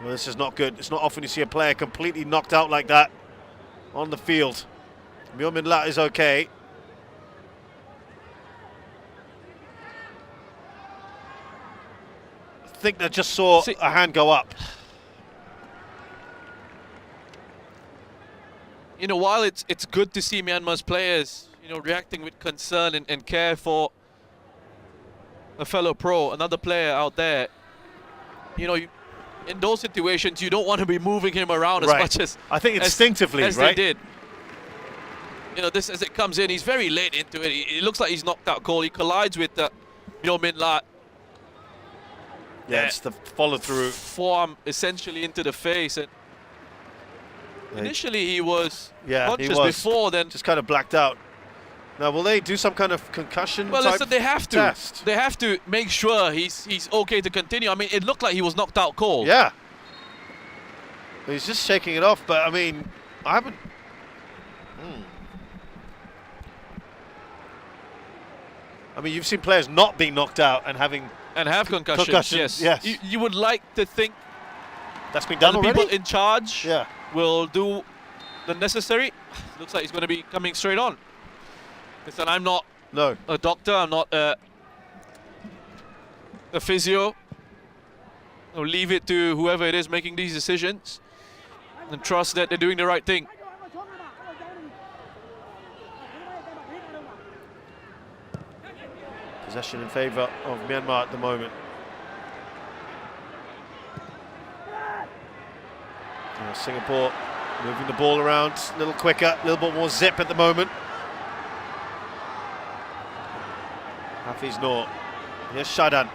Well, this is not good. It's not often you see a player completely knocked out like that on the field. Myo Min Lat is okay. I think they just saw a hand go up. You know, while it's good to see Myanmar's players, you know, reacting with concern and care for a fellow pro, another player out there, you know, in those situations, you don't want to be moving him around as much as I think instinctively, as right? they did. You know, this as it comes in, he's very late into it. It looks like he's knocked out cold. He collides with Myo Min Lat. Yeah, it's the follow through. Forearm essentially into the face, and initially he was conscious before, then just kind of blacked out. Now, will they do some kind of concussion? Well, listen, they have to. Test? They have to make sure he's okay to continue. I mean, it looked like he was knocked out cold. Yeah. He's just shaking it off, but I mean, I haven't. I mean, you've seen players not being knocked out and having have concussions. Yes. You would like to think that's been done the already. People in charge Yeah. will do the necessary. Looks like he's going to be coming straight on. Listen, I'm not a doctor. I'm not a physio. I'll leave it to whoever it is making these decisions and trust that they're doing the right thing. Possession in favour of Myanmar at the moment. Singapore moving the ball around a little quicker, a little bit more zip at the moment. Hafiz Noor. Here's Shadan.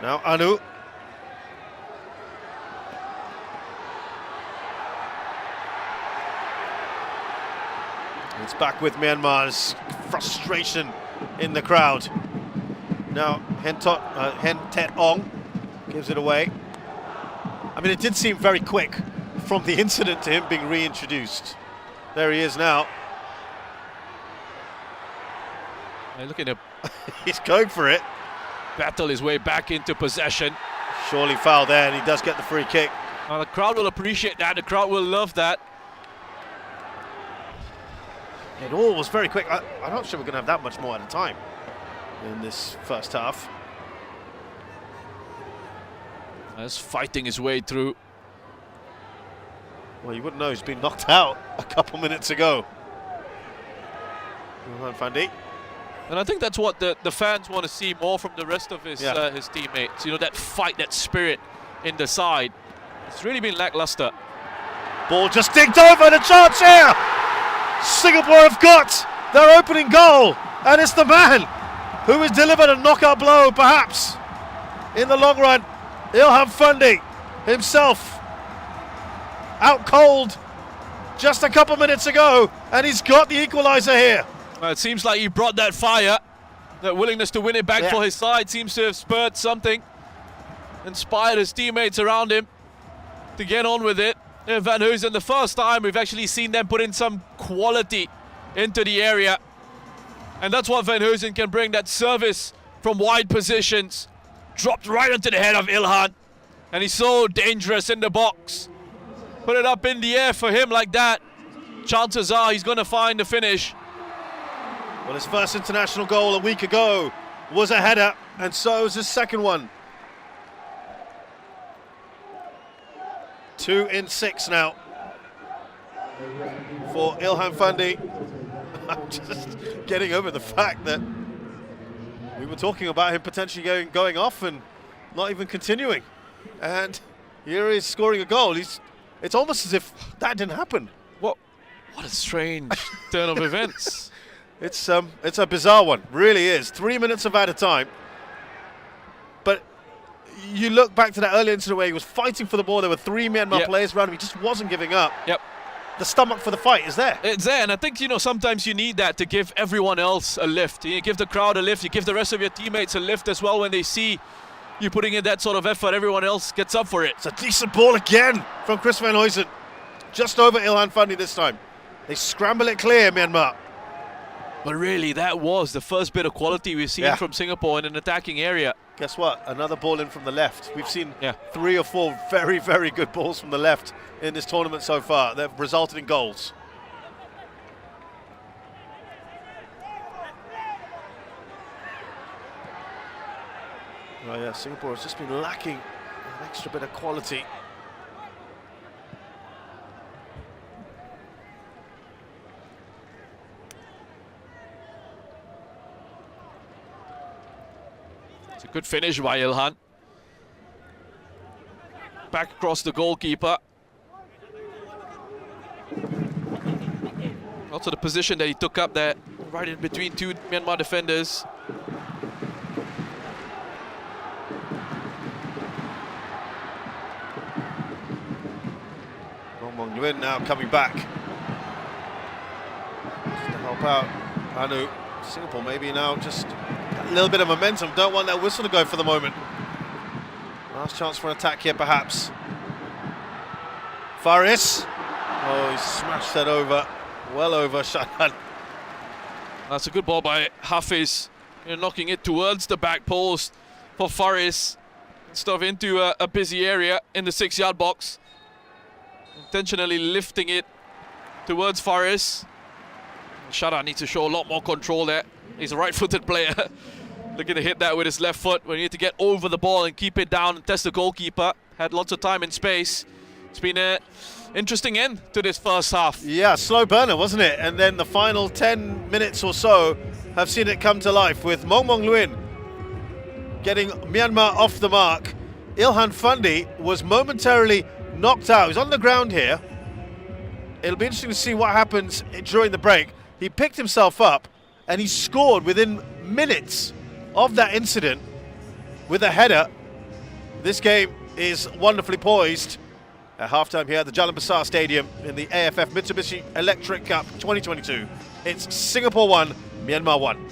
Now Anu. It's back with Myanmar's frustration in the crowd. Now Hen Tet Ong gives it away. I mean, it did seem very quick from the incident to him being reintroduced. There he is now. Hey, look at him. He's going for it. Battle his way back into possession. Surely foul there, and he does get the free kick. The crowd will appreciate that. The crowd will love that. It all was very quick. I'm not sure we're going to have that much more at a time in this first half. He's fighting his way through. Well, you wouldn't know he's been knocked out a couple minutes ago. Ilhan Fandi. And I think that's what the fans want to see more from the rest of his teammates. You know, that fight, that spirit in the side. It's really been lackluster. Ball just digged over, the chance here! Singapore have got their opening goal, and it's the man who has delivered a knockout blow, perhaps, in the long run. Ilhan Fandi himself out cold just a couple minutes ago, and he's got the equaliser here. Well, it seems like he brought that fire, that willingness to win it back for his side seems to have spurred something, inspired his teammates around him to get on with it. Van Hoosen, the first time we've actually seen them put in some quality into the area. And that's what Van Hoosen can bring, that service from wide positions. Dropped right onto the head of Ilhan. And he's so dangerous in the box. Put it up in the air for him like that. Chances are he's going to find the finish. Well, his first international goal a week ago was a header, and so is his second one. 2 in 6 now for Ilhan Fandi. I'm just getting over the fact that we were talking about him potentially going off and not even continuing. And here he's scoring a goal. It's almost as if that didn't happen. What a strange turn of events. It's a bizarre one, really is. 3 minutes of added time. But you look back to that earlier incident where he was fighting for the ball. There were 3 Myanmar players around him. He just wasn't giving up. Yep. The stomach for the fight is there. It's there, and I think, you know, sometimes you need that to give everyone else a lift. You give the crowd a lift, you give the rest of your teammates a lift as well when they see you putting in that sort of effort. Everyone else gets up for it. It's a decent ball again from Chris Van Huysen. Just over Ilhan Fundy this time. They scramble it clear, Myanmar. But really, that was the first bit of quality we've seen from Singapore in an attacking area. Guess what? Another ball in from the left. We've seen 3 or 4 very, very good balls from the left in this tournament so far. They've resulted in goals. Oh yeah, Singapore has just been lacking an extra bit of quality. It's a good finish by Ilhan. Back across the goalkeeper. Also the position that he took up there, right in between 2 Myanmar defenders. Mong Nguyen now coming back. Just to help out Anu. Singapore maybe now just a little bit of momentum. Don't want that whistle to go for the moment. Last chance for an attack here perhaps. Faris. Oh, he smashed that over. Well over Shahan. That's a good ball by Hafiz. You're knocking it towards the back post for Faris. Stuff into a busy area in the 6-yard box. Intentionally lifting it towards Faris. Shahan needs to show a lot more control there. He's a right-footed player. Looking to hit that with his left foot. We need to get over the ball and keep it down and test the goalkeeper. Had lots of time and space. It's been an interesting end to this first half. Yeah, slow burner, wasn't it? And then the final 10 minutes or so have seen it come to life with Mong Nguyen getting Myanmar off the mark. Ilhan Fundy was momentarily knocked out. He's on the ground here. It'll be interesting to see what happens during the break. He picked himself up and he scored within minutes of that incident with a header. This game is wonderfully poised. At halftime here at the Jalan Besar Stadium in the AFF Mitsubishi Electric Cup 2022. It's Singapore 1, Myanmar 1.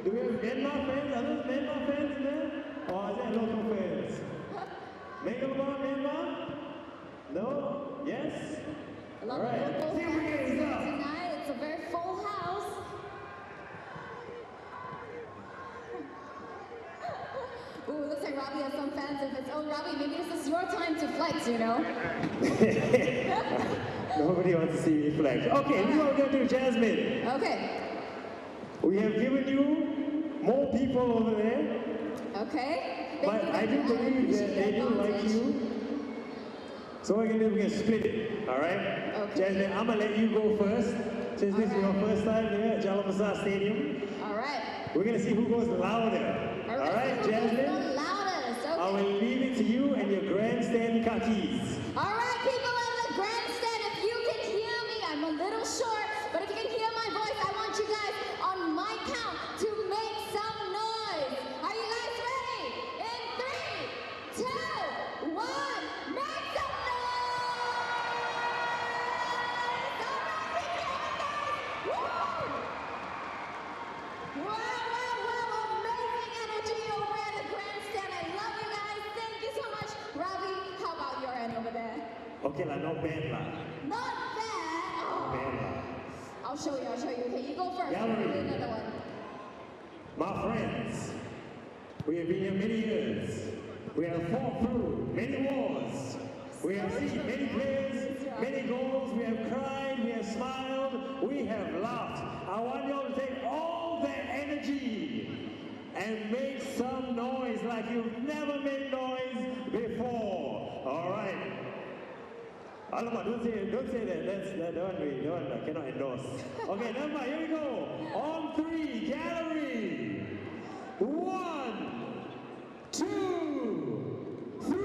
Do we have Myanmar fans? Are those Myanmar fans in there? Or is that local fans? Myanmar, Myanmar? No? Yes? A lot All right. of local See if we fans get here it up. tonight. It's a very full house. Ooh, looks like Robbie has some fans of his own. Robbie, maybe this is your time to flex, you know? Nobody wants to see me flex. Okay, this is what we're going to do, Jasmine. Okay. We have given you more people over there, Okay. but I do believe that they do like you. So what we're going to do, we're going to split it, all right? Okay. Jasmine, I'm going to let you go first, since this is your first time here at Jalan Besar Stadium. All right. We're going to see who goes louder. All right, The Jasmine? loudest. Okay. I will leave it to you and your grandstand khakis. All right, people in the grandstand, if you can hear me, I'm a little short, but if you can hear my voice, I want you guys on my count to make some noise. Are you guys ready? In 3, 2, 1, make some noise! All right, we can hear you guys. Woo! Wow, amazing energy over at the grandstand. I love you guys. Thank you so much. Robbie, how about your end over there? Okay, lah, not bad lah. Not bad. Oh. Bad lah. I'll show you. Okay, you go first. Gallery. Do another one. My friends, we have been here many years. We have fought through many wars. We have seen many players, many goals. We have cried, we have smiled, we have laughed. I want you all to take all that energy and make some noise like you've never made noise before. All right. Alamak, don't say that. That one I cannot endorse. Okay, never mind. Here we go. On 3, gallery. 1, 2, 3.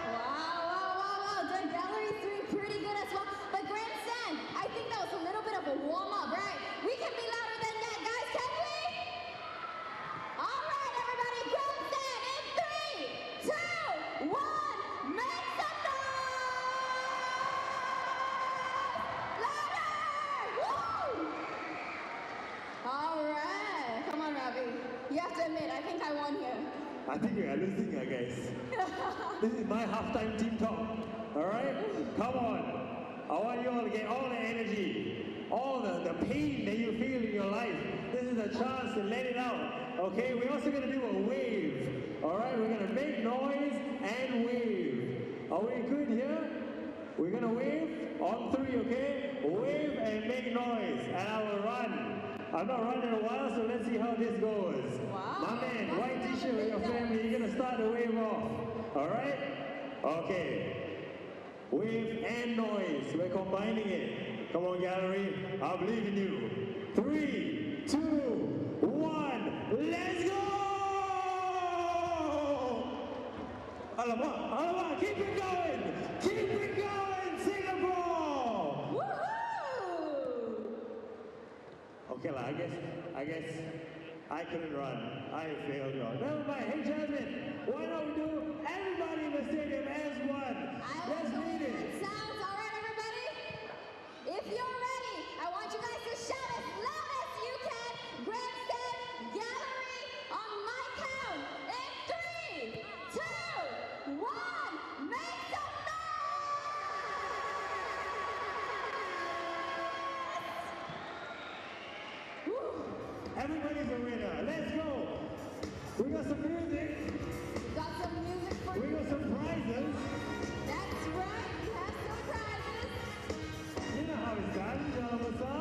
Wow. The gallery's doing pretty good as well. But grandstand, I think that was a little bit of a warm-up, right? We can be louder than that, guys, can we? All right, everybody, grandstand in 3, 2, 1, make some noise! Louder! Woo! All right, come on, Robbie. You have to admit, I think I won here. I think we are losing, guys. This is my halftime team talk. All right? Come on. I want you all to get all the energy, all the pain that you feel in your life. This is a chance to let it out. Okay? We're also going to do a wave. All right? We're going to make noise and wave. Are we good here? We're going to wave on 3, okay? Wave and make noise. And I will run. I've not run in a while, so let's see how this goes. Wow. My man, white t-shirt with your family, you're gonna start the wave off. All right? Okay. Wave and noise. We're combining it. Come on, gallery. I believe in you. 3, 2, 1. Let's go! Alamak, keep it going! Keep it going, Singapore! Woohoo! Okay, I guess I couldn't run. I failed y'all. Never mind. Hey, Jasmine, why don't we do everybody in the stadium as one? Let's meet it. Sounds all right, everybody? If you're ready, I want you guys to shout as loud as you can. Grandstand gallery on my count. In 3, 2, 1, make some noise! Woo. Everybody's a winner. Let's go. We got some music. Got some music for We you. got some prizes. That's right, we have some prizes. You know how it's done, Jalabasa.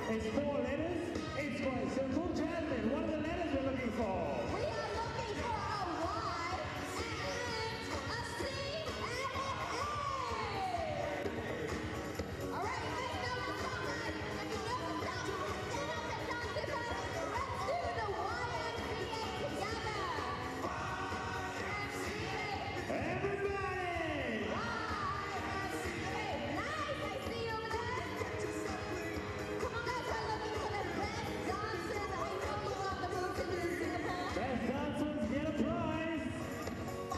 It's 4 letters. It's quite simple. Jasmine, what are the letters we're looking for? We are looking for a Y and a C and an A. All right, you guys know the song, guys. If you know the song, stand up and dance with us. Let's do the YMCA together. YMCA. Everybody! YMCA. Nice, I see you over there. Come on, guys, we're looking for the best dancers. I know you love the moves in Singapore. Best dancers get a prize.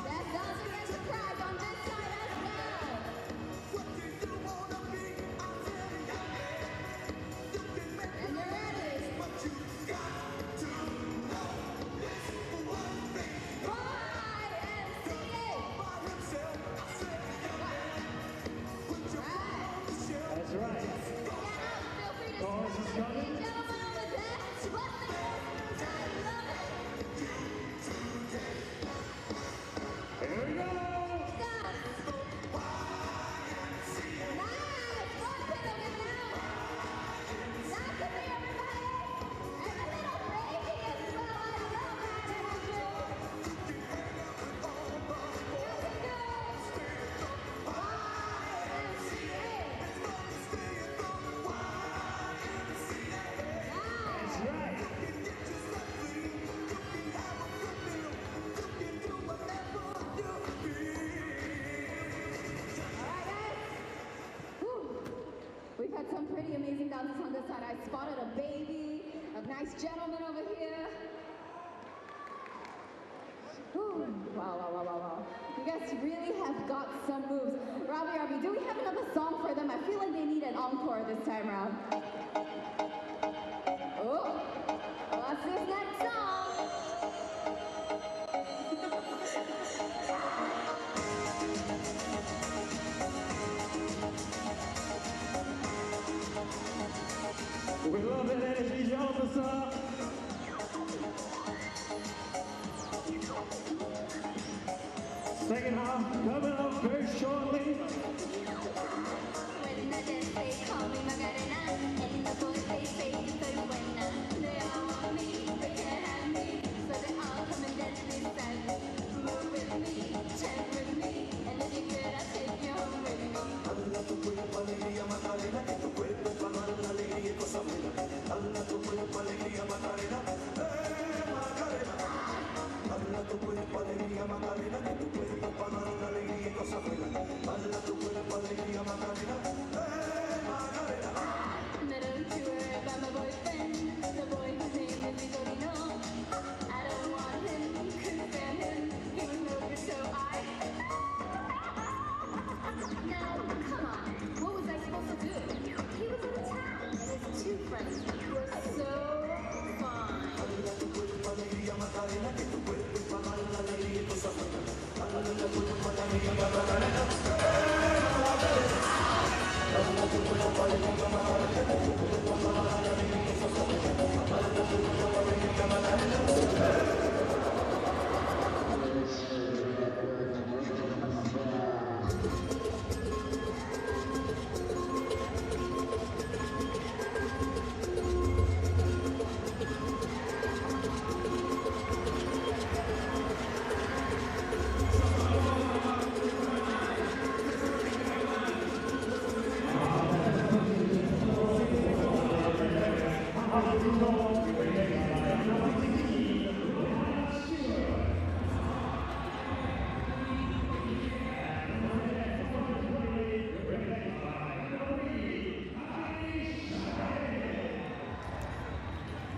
Best dancer gets a prize on this side as well. And you're ready. YMCA. That's right. Get up, feel free to Chorus is spread coming. the gentleman over there. What the I love it. Here we go. Dance. Nice. Rock it over now. Dance with me, everybody. And a little breaking as well. I love that energy. Music goes. That's right. Alright guys, Whew. We've had some pretty amazing dances on this side. I spotted a baby, a nice gentleman over here. Whew. Wow. You guys really have got some moves. Robbie, do we have another song for them? I feel like they need an encore this time around. Oh, what's this next song? We love that energy, Jalabasa. Second half coming up very shortly. When the dance they call me Macarena, and the boys they say soy buena. They all want me, they can't have me, so they all come and dance beside me. Move with me, chant with me, and if you're good, I'll take you home with me. Alla tu cuerpo alegría Macarena, que tu cuerpo es para dar la alegría y cosa buena. Alla tu cuerpo alegría Macarena, Macarena. Alla tu cuerpo alegría Macarena, que tu cuerpo es para dar la alegría y cosa buena. Alla tu cuerpo alegría Macarena, Macarena. Now don't you worry about my boyfriend, the boy whose name is Vitorino. I don't want him, couldn't stand him, he was no good, so Now, come on, what was I supposed to do? He was in town, and his 2 friends were so fine. Alla tu cuerpo alegría Macarena, que tu cuerpo es para dar la alegría y cosa buena. Alla tu cuerpo alegría Macarena, Macarena. Alla tu cuerpo alegría Macarena, que tu cuerpo es para dar la alegría y cosa buena. Alla tu cuerpo alegría Macarena.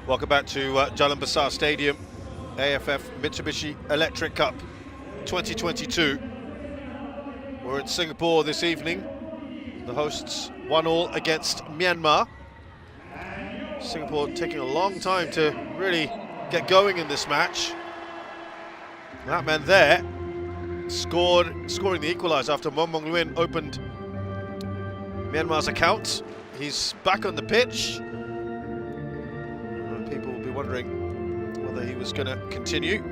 Welcome back to Jalan Besar Stadium, AFF Mitsubishi Electric Cup 2022. We're in Singapore this evening. The hosts 1-1 against Myanmar. Singapore taking a long time to really get going in this match. That man there scoring the equaliser after Mong Luin opened Myanmar's account. He's back on the pitch. People will be wondering whether he was going to continue.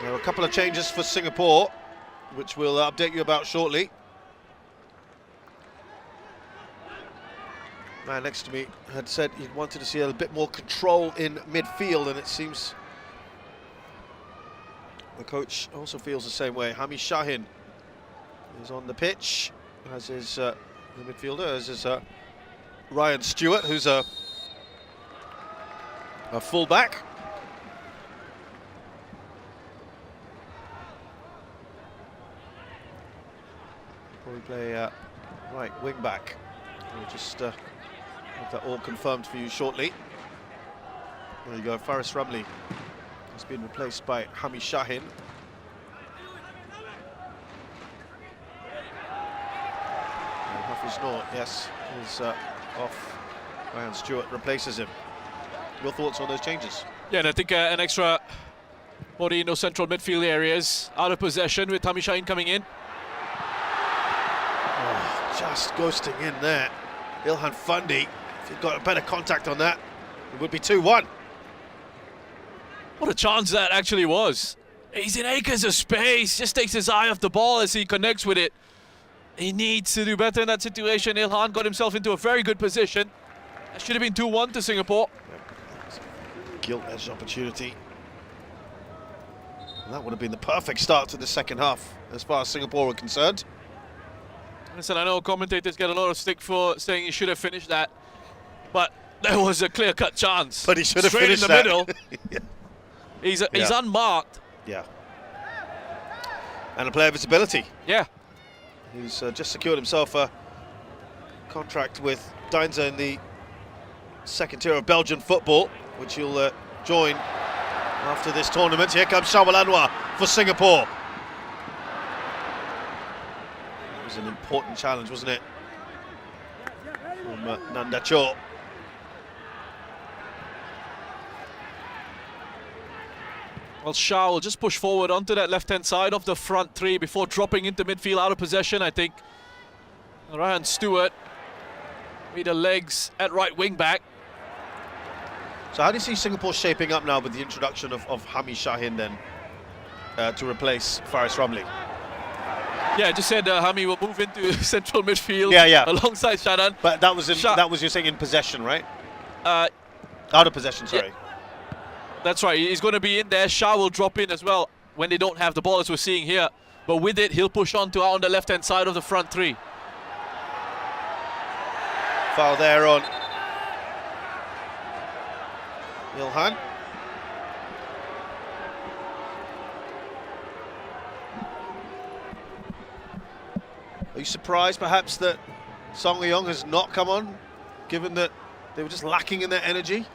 There are a couple of changes for Singapore, which we'll update you about shortly. Man next to me had said he wanted to see a bit more control in midfield, and it seems the coach also feels the same way. Hami Shahin is on the pitch, as is the midfielder, as is Ryan Stewart, who's a full-back. Probably play right wing-back. We'll just have that all confirmed for you shortly. There you go, Faris Ramli has been replaced by Hami Shahin. And Hafiz Noor, yes, is off. Ryan Stewart replaces him. Your thoughts on those changes? Yeah, and I think an extra body in those central midfield areas, out of possession with Hami Shahin coming in. Oh, just ghosting in there. Ilhan Fundi, if he'd got a better contact on that, it would be 2-1. What a chance that actually was. He's in acres of space, just takes his eye off the ball as he connects with it. He needs to do better in that situation. Ilhan got himself into a very good position. That should have been 2-1 to Singapore. Gilt-edged opportunity. And that would have been the perfect start to the second half, as far as Singapore were concerned. Listen, I know commentators get a lot of stick for saying he should have finished that, but there was a clear-cut chance. But he should have finished straight in the that. middle. He's unmarked. Yeah. And a player of his ability. Yeah. He's just secured himself a contract with Deinze in the second tier of Belgian football, which he'll join after this tournament. Here comes Shawal Anwar for Singapore. It was an important challenge, wasn't it? From Nanda Cho. Well, Shah will just push forward onto that left-hand side of the front three before dropping into midfield out of possession, I think. Ryan Stewart with the legs at right wing-back. So how do you see Singapore shaping up now with the introduction of Hami Shahin then to replace Faris Ramli? Yeah, I just said Hami will move into central midfield alongside Shadan. But that was you're saying in possession, right? Out of possession, sorry. Yeah. That's right, he's going to be in there. Shah will drop in as well when they don't have the ball, as we're seeing here. But with it, he'll push on to out on the left-hand side of the front three. Foul there on Ilhan. Are you surprised perhaps that Song Eong has not come on, given that they were just lacking in their energy?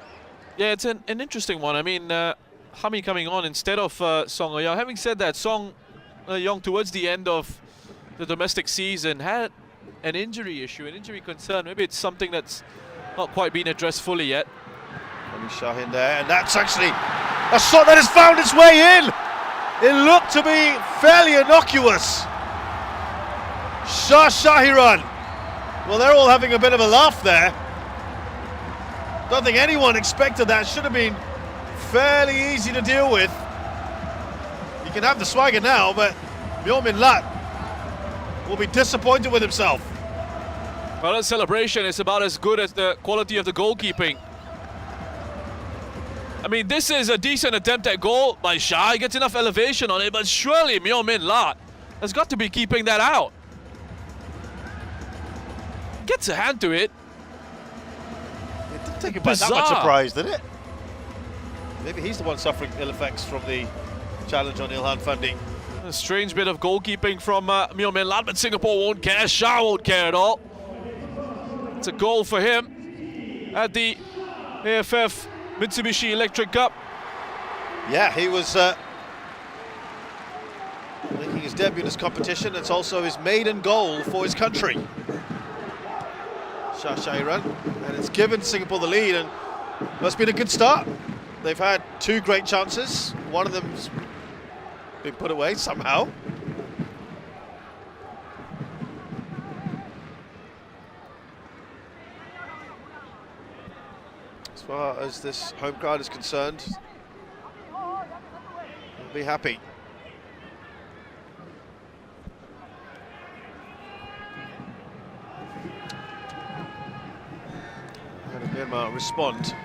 Yeah, it's an interesting one. I mean, Hami coming on instead of Song Eong. Having said that, Song Eong towards the end of the domestic season had an injury issue, an injury concern. Maybe it's something that's not quite been addressed fully yet. Hami Shahin there, and that's actually a shot that has found its way in. It looked to be fairly innocuous. Shah Shahiran. Well, they're all having a bit of a laugh there. Don't think anyone expected that. Should have been fairly easy to deal with. You can have the swagger now, but Myo Min Lat will be disappointed with himself. Well, that celebration is about as good as the quality of the goalkeeping. I mean, this is a decent attempt at goal by Shah. He gets enough elevation on it, but surely Myo Min Lat has got to be keeping that out. Gets a hand to it. It didn't take him by that much surprise, did it? Maybe he's the one suffering ill effects from the challenge on Ilhan Fundi. A strange bit of goalkeeping from Myo Min Lat, but Singapore won't care. Shah won't care at all. It's a goal for him. at the AFF Mitsubishi Electric Cup. Yeah, he was making his debut in this competition. It's also his maiden goal for his country. Shashairan, and it's given Singapore the lead, and that's been a good start. They've had 2 great chances. One of them's been put away somehow. As far as this home crowd is concerned, they'll be happy. How did Myanmar respond?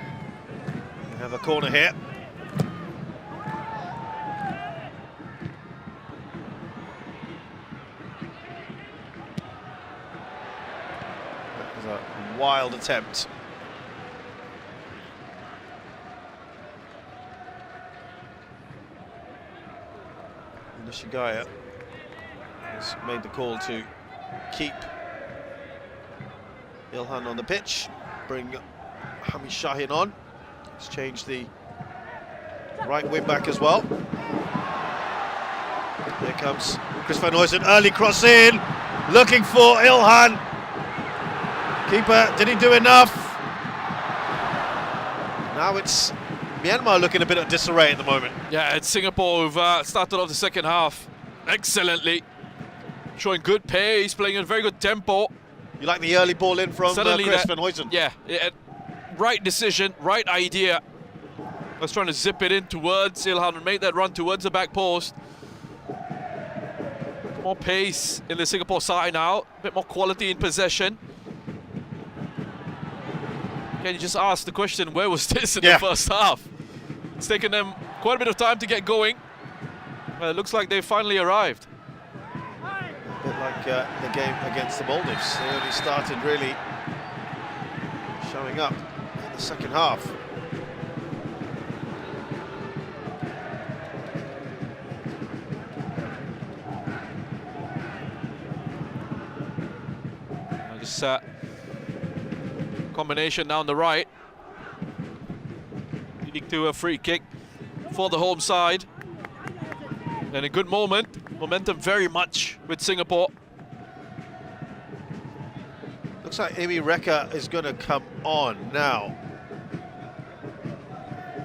We have a corner here. That was a wild attempt. Nishigaya has made the call to keep Ilhan on the pitch, bring Hamid Shahin on. He's changed the right wing back as well. Here comes Chris van Huysen, early cross in, looking for Ilhan. Keeper, did he do enough? Now it's Myanmar looking a bit of disarray at the moment. Yeah, it's Singapore who've started off the second half excellently, showing good pace, playing a very good tempo. You like the early ball in from Chris van Huysen? Yeah, right decision, right idea. I was trying to zip it in towards Ilhan and make that run towards the back post. More pace in the Singapore side now, a bit more quality in possession. Can you just ask the question, where was this in the first half? It's taken them quite a bit of time to get going. It looks like they finally arrived. A bit like the game against the Maldives. They only started really showing up in the second half. This combination down the right, leading to a free kick for the home side. And a good momentum very much with Singapore. Looks like Amy Reka is going to come on now.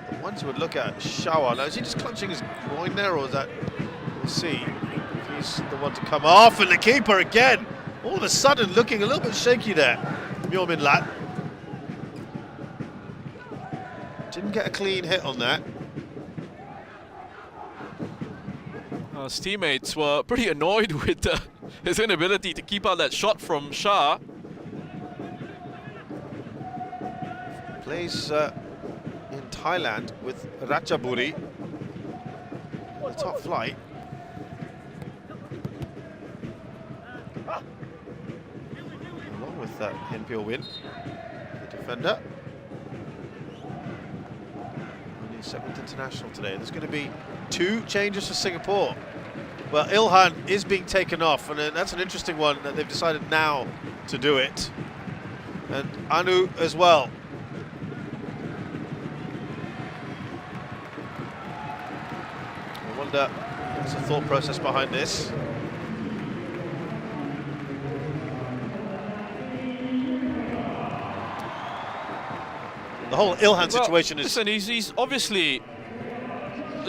The ones would look at Shawa. Now, is he just clenching his groin there, or is that... We'll see. He's the one to come off, and the keeper again, all of a sudden looking a little bit shaky there. Myo Min Lat. Didn't get a clean hit on that. His teammates were pretty annoyed with his inability to keep out that shot from Shah. Plays in Thailand with Ratchaburi, the top flight. Along with that NPL win, the defender. Only 7th international today. There's going to be 2 changes for Singapore. Well, Ilhan is being taken off, and that's an interesting one that they've decided now to do it. And Anu as well. I wonder what's the thought process behind this. The whole Ilhan situation is... Listen, he's obviously...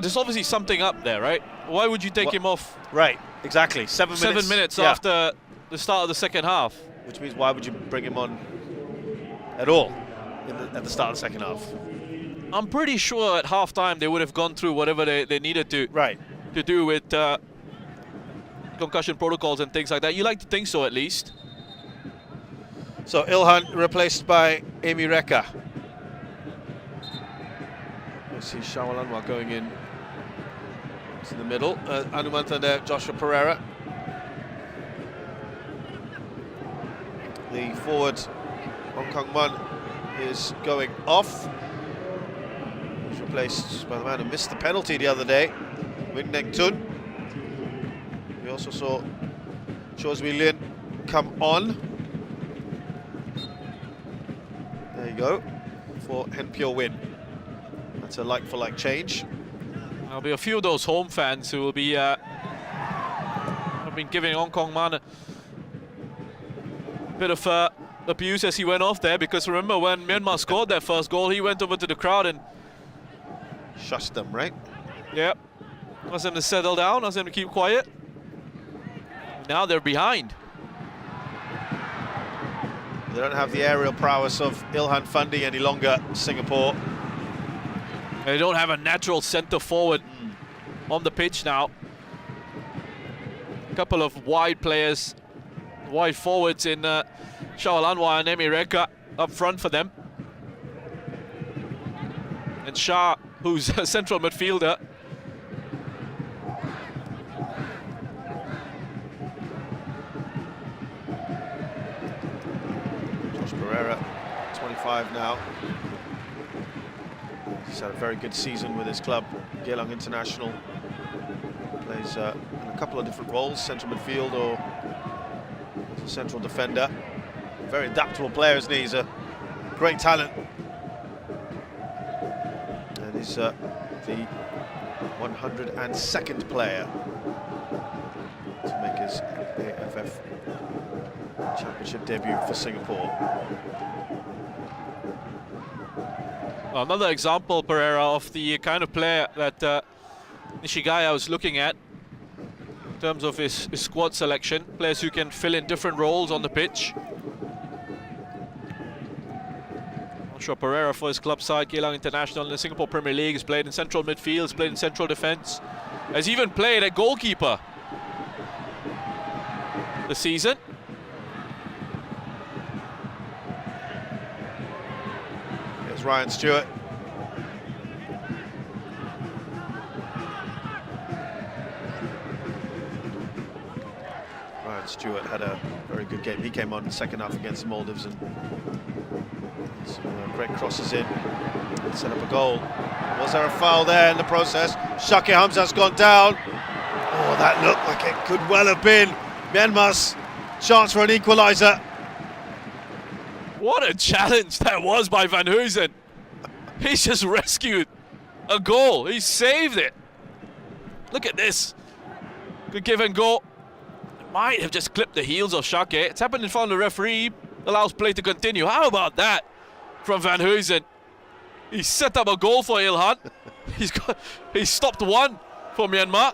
There's obviously something up there, right? Why would you take him off? Right, exactly. 7 minutes. 7 minutes after the start of the second half. Which means, why would you bring him on at all at the start of the second half? I'm pretty sure at halftime they would have gone through whatever they needed to do with concussion protocols and things like that. You like to think so, at least. So Ilhan replaced by Amy Reka. You see Shawalanwa going in to the middle. Anumantha there, Joshua Pereira. The forward, Hong Kong Man, is going off. He's replaced by the man who missed the penalty the other day, Wing Neng Tun. We also saw Cho Swee Lin come on. There you go, for Henpyo Win. That's a like-for-like change. There'll be a few of those home fans who will be have been giving Hong Kong man a bit of abuse as he went off there, because remember when Myanmar scored their first goal, he went over to the crowd and Shushed them, right? yeah, asked them to settle down, asked them to keep quiet. Now they're behind. They don't have the aerial prowess of Ilhan Fundi any longer, Singapore. They don't have a natural centre forward on the pitch now. A couple of wide players, wide forwards in Shao Lanwa and Emi Reka up front for them. And Shah, who's a central midfielder. Josh Pereira, 25 now. He's had a very good season with his club, Geylang International. Plays in a couple of different roles, central midfield or as a central defender. Very adaptable player, isn't he? He's a great talent. And he's the 102nd player to make his AFF Championship debut for Singapore. Another example, Pereira, of the kind of player that Nishigaya was looking at in terms of his squad selection. Players who can fill in different roles on the pitch. I'm sure Pereira, for his club side, Geylang International in the Singapore Premier League, has played in central midfield, has played in central defence, has even played at goalkeeper this season. Here's Ryan Stewart. Ryan Stewart had a very good game. He came on in the second half against the Maldives and some great crosses in and set up a goal. Was there a foul there in the process? Shake Hamza's gone down. Oh, that looked like it could well have been Myanmar's chance for an equaliser. What a challenge that was by Van Huysen. He's just rescued a goal. He saved it. Look at this. Good give and go. Might have just clipped the heels of Shake. It's happened in front of the referee. Allows play to continue. How about that from Van Huysen? He set up a goal for Ilhan. He stopped one for Myanmar.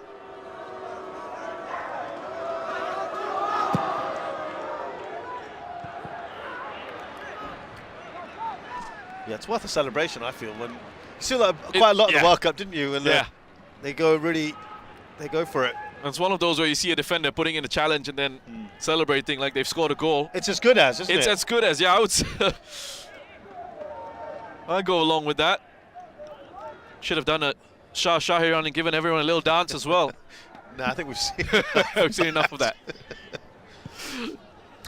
Yeah, it's worth a celebration, I feel. When you saw that quite a lot in the World Cup, didn't you? And they go for it. It's one of those where you see a defender putting in a challenge and then celebrating like they've scored a goal. It's as good as, isn't it? It's as good as, yeah. I would say I go along with that. Should have done a Shah Shahiran and given everyone a little dance as well. No, I think we've seen we've seen enough of that.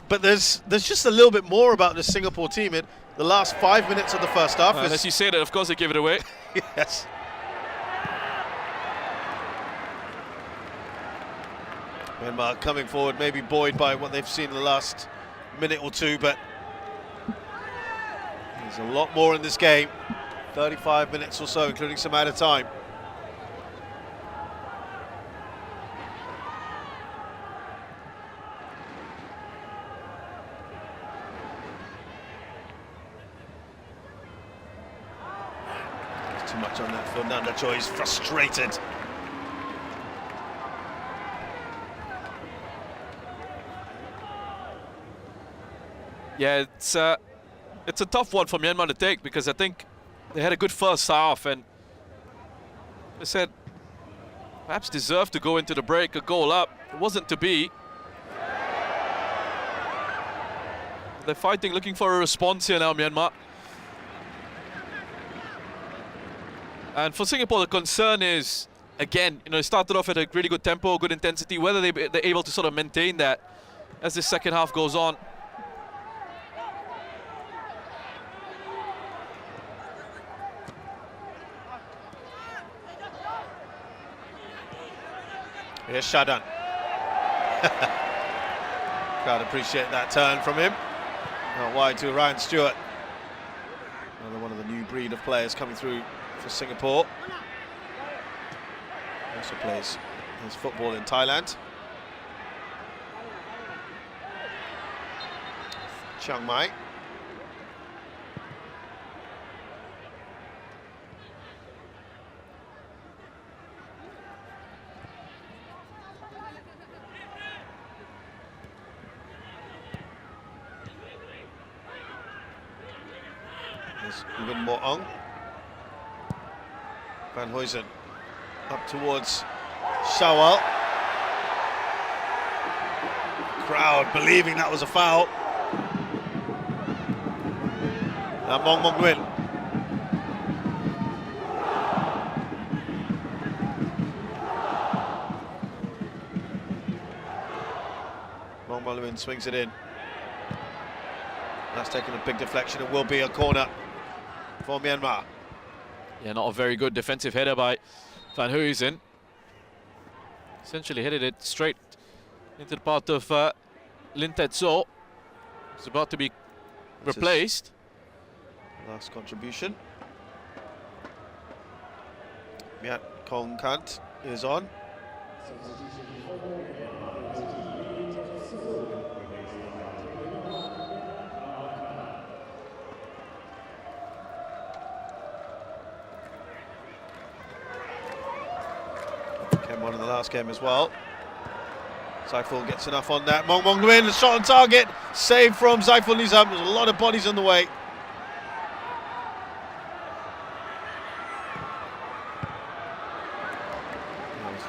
But there's just a little bit more about the Singapore team in the last 5 minutes of the first half. As you say that, of course they give it away. Yes. Myanmar coming forward, maybe buoyed by what they've seen in the last minute or two, but there's a lot more in this game. 35 minutes or so, including some added time. Too much on that for Nanda Choi. He's frustrated. Yeah, it's a tough one for Myanmar to take, because I think they had a good first half and they said perhaps deserved to go into the break a goal up. It wasn't to be. They're fighting, looking for a response here now, Myanmar. And for Singapore, the concern is, again, it started off at a really good tempo, good intensity, whether they're able to sort of maintain that as the second half goes on. Here's Shadan. Crowd appreciate that turn from him. Out wide to Ryan Stewart. breed of players coming through for Singapore. Also plays his football in Thailand. Chiang Mai. There's even more on. Van Huysen up towards Shawal. Crowd believing that was a foul. And Mong Mong Nguyen. Mong Mong Nguyen swings it in. That's taken a big deflection and will be a corner for Myanmar. Yeah, not a very good defensive header by Van Huysen. Essentially headed it straight into the path of Lin Tet So. It's about to be replaced. Last contribution. Miat Kong Kant is on. Came on in the last game as well. Zaiful gets enough on that. Mong Mong Nguyen, the shot on target. Save from Zaiful Nizam. There's a lot of bodies in the way.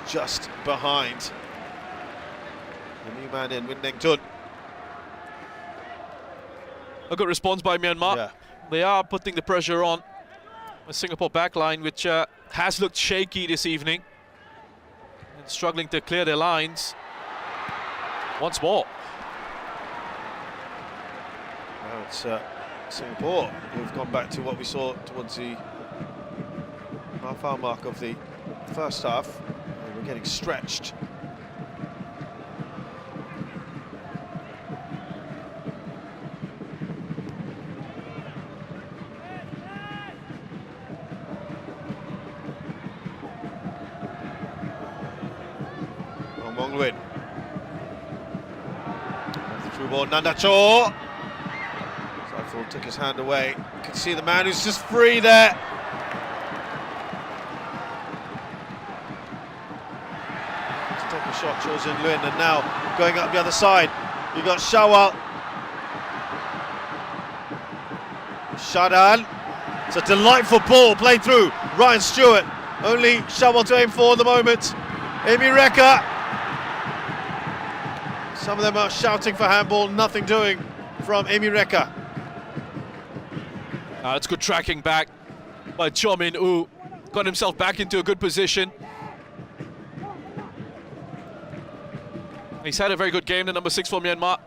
Just behind the new man in Win Neng Tun. A good response by Myanmar. Yeah. They are putting the pressure on the Singapore backline, which has looked shaky this evening and struggling to clear their lines once more. Now it's Singapore who've gone back to what we saw towards the half-hour mark of the first half. We're getting stretched. Mong Mong Nguyen. The through ball, Nanda Cho. Zaiful took his hand away. You can see the man who's just free there. Take a shot, Cho Jin Luen, and now going up the other side. You've got Shawal. Shadan. It's a delightful ball played through. Ryan Stewart. Only Shawal to aim for at the moment. Amy Reka. Some of them are shouting for handball, nothing doing from Amy Reka. That's good tracking back by Cho Min Oo. Got himself back into a good position. He's had a very good game, the number 6 for Myanmar.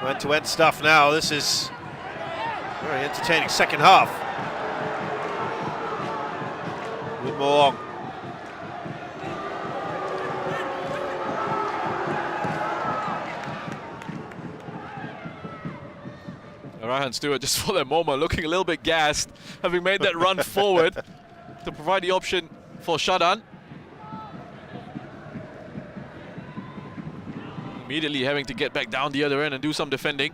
End-to-end stuff now. This is very entertaining second half. With more. Ryan Stewart just for that moment looking a little bit gassed, having made that run forward to provide the option for Shadan. Immediately having to get back down the other end and do some defending.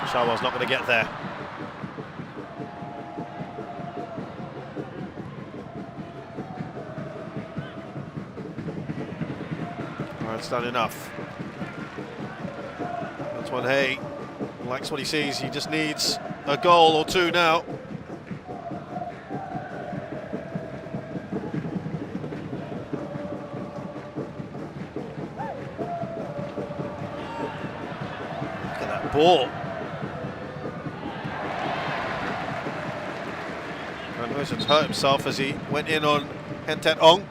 Shawal's not going to get there. It's done enough. Antoine Hay likes what he sees. He just needs a goal or two now. Look at that ball. Van Huysen's hurt himself as he went in on Hen Tet Ong.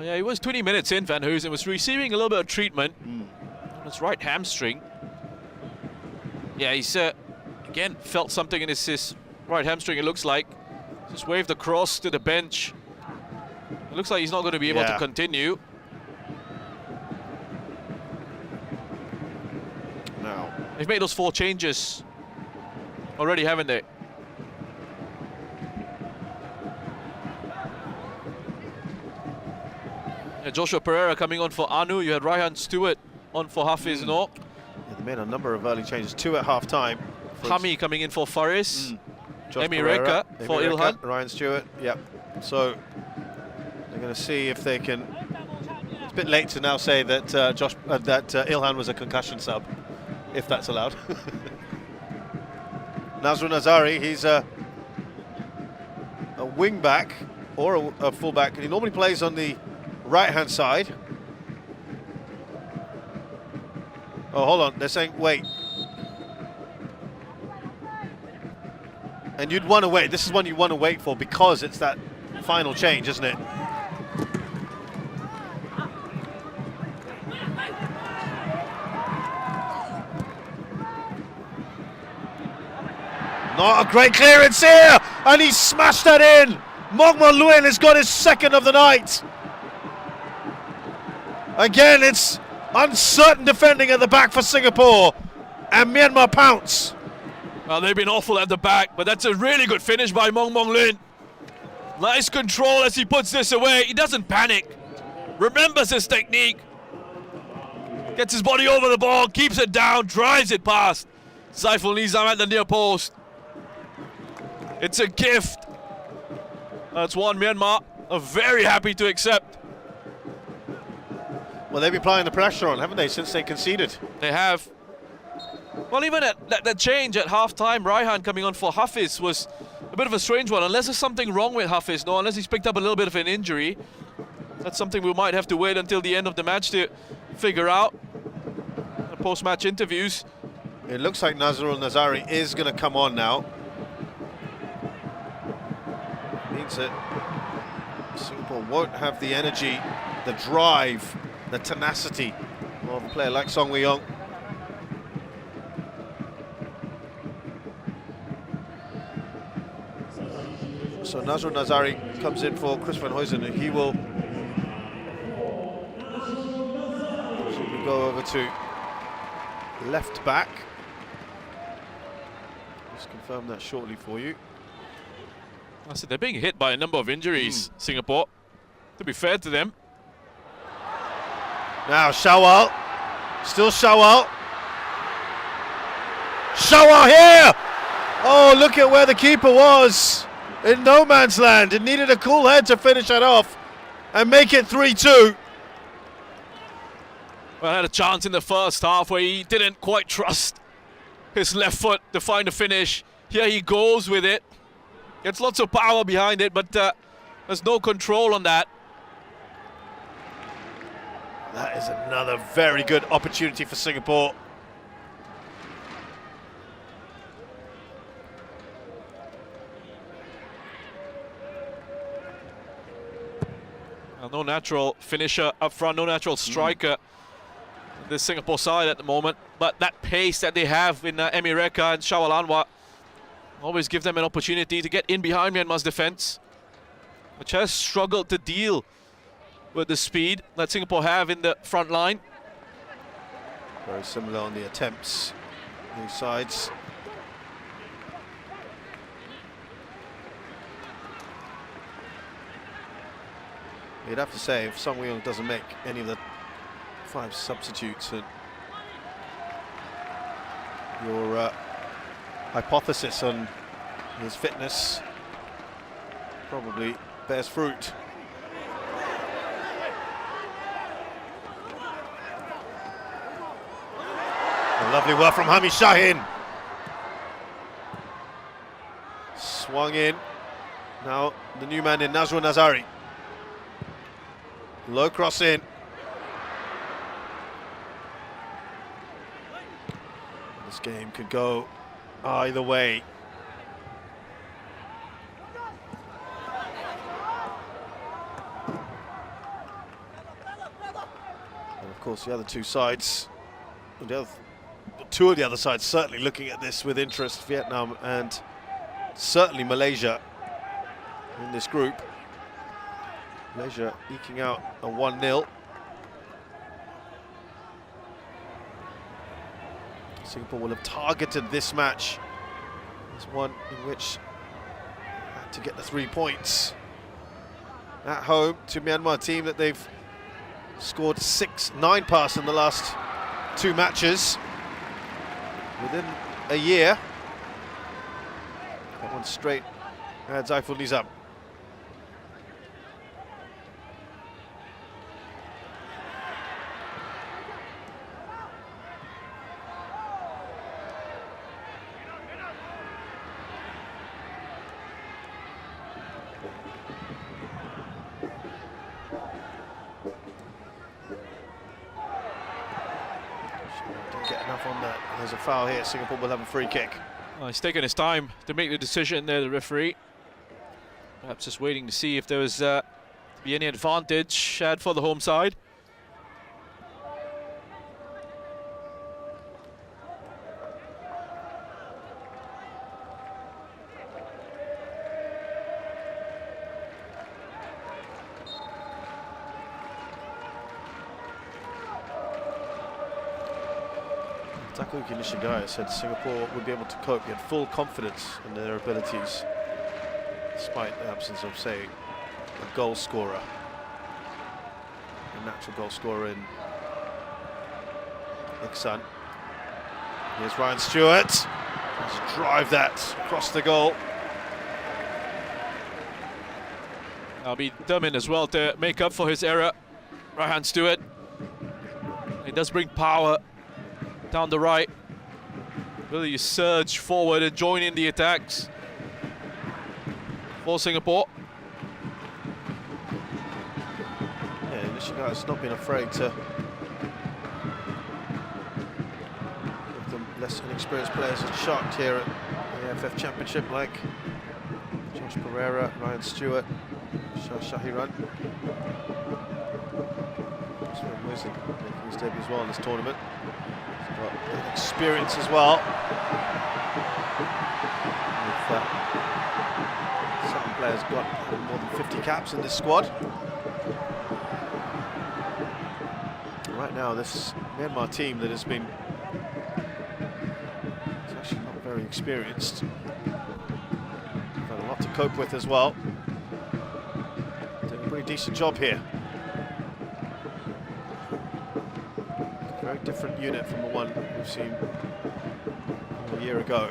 Yeah, he was 20 minutes in, Van Huysen was receiving a little bit of treatment on his right hamstring. Yeah, he's again felt something in his right hamstring, it looks like. Just waved across to the bench. It looks like he's not going to be able to continue. Now, they've made those 4 changes already, haven't they? Yeah, Joshua Pereira coming on for Anu. You had Raihan Stewart on for Hafiz Noor. Yeah, they made a number of early changes, 2 at half-time. Hami coming in for Faris. Emi Pereira, Reka for Ilhan. Ryan Stewart, yep. So they're going to see if they can. It's a bit late to now say that Ilhan was a concussion sub, if that's allowed. Nazrul Nazari, he's a wing back or a full back, and he normally plays on the right-hand side. Oh, hold on, they're saying wait. And you'd want to wait. This is one you want to wait for because it's that final change, isn't it? Not a great clearance here, and he smashed that in. Mongmon Luin has got his second of the night. Again, it's uncertain defending at the back for Singapore, and Myanmar pounce. Well, they've been awful at the back, but that's a really good finish by Mongmon Luin. Nice control as he puts this away. He doesn't panic. Remembers his technique. Gets his body over the ball, keeps it down, drives it past Saiful Nizam at the near post. It's a gift. That's one Myanmar are very happy to accept. Well, they've been applying the pressure on, haven't they, since they conceded? They have. Well, even that change at half-time, Raihan coming on for Hafiz was a bit of a strange one. Unless there's something wrong with Hafiz, no, unless he's picked up a little bit of an injury. That's something we might have to wait until the end of the match to figure out. Post-match interviews. It looks like Nazrul Nazari is going to come on now. Means that Singapore won't have the energy, the drive, the tenacity of a player like Song Wei-yong. So Nazrul Nazari comes in for Chris van Huysen, and he will go over to left back. Just confirm that shortly for you. I said they're being hit by a number of injuries, Singapore. To be fair to them. Now Shawal, still Shawal. Shawal here! Oh, look at where the keeper was. In no man's land. It needed a cool head to finish that off and make it 3-2. Well, had a chance in the first half where he didn't quite trust his left foot to find a finish. Here he goes with it. Gets lots of power behind it, but there's no control on that. That is another very good opportunity for Singapore. Well, no natural finisher up front, no natural striker. This Singapore side at the moment, but that pace that they have in Emi Reka and Shawal Anwar always give them an opportunity to get in behind Myanmar's defense, which has struggled to deal with the speed that Singapore have in the front line. Very similar on the attempts, these sides. You'd have to say, if Song Wei-yong doesn't make any of the 5 substitutes, and your hypothesis on his fitness probably bears fruit. A lovely work from Hami Shahin. Swung in. Now the new man in, Nazrul Nazari. Low cross in. This game could go either way. And of course the other two sides, the two of the other sides certainly looking at this with interest, Vietnam and certainly Malaysia in this group. Malaysia eking out a 1-0. Singapore will have targeted this match as one in which had to get the 3 points at home to Myanmar, team that they've scored 9 past in the last 2 matches within a year. That one straight at Zaiful Nizam. Get enough on that. There's a foul here. Singapore will have a free kick. Well, he's taken his time to make the decision there, the referee. Perhaps just waiting to see if there was be any advantage had for the home side. Takuki Nishigaya said Singapore would be able to cope. He had full confidence in their abilities, despite the absence of, say, a goal scorer, a natural goal scorer in Iksan. Here's Ryan Stewart. Let's drive that across the goal. I'll be determined as well to make up for his error. Ryan Stewart. He does bring power down the right. Really surge forward and join in the attacks for Singapore. Yeah, Nishigaya's not been afraid to give them less inexperienced players a shot here at the AFF Championship, like Josh Pereira, Ryan Stewart, Shah Shahiran. Music making his debut as well in this tournament. He's got experience as well. Certain players got more than 50 caps in this squad. Right now, this Myanmar team that has been is actually not very experienced. Got a lot to cope with as well. Doing a pretty decent job here. Very different unit from the one we've seen a year ago.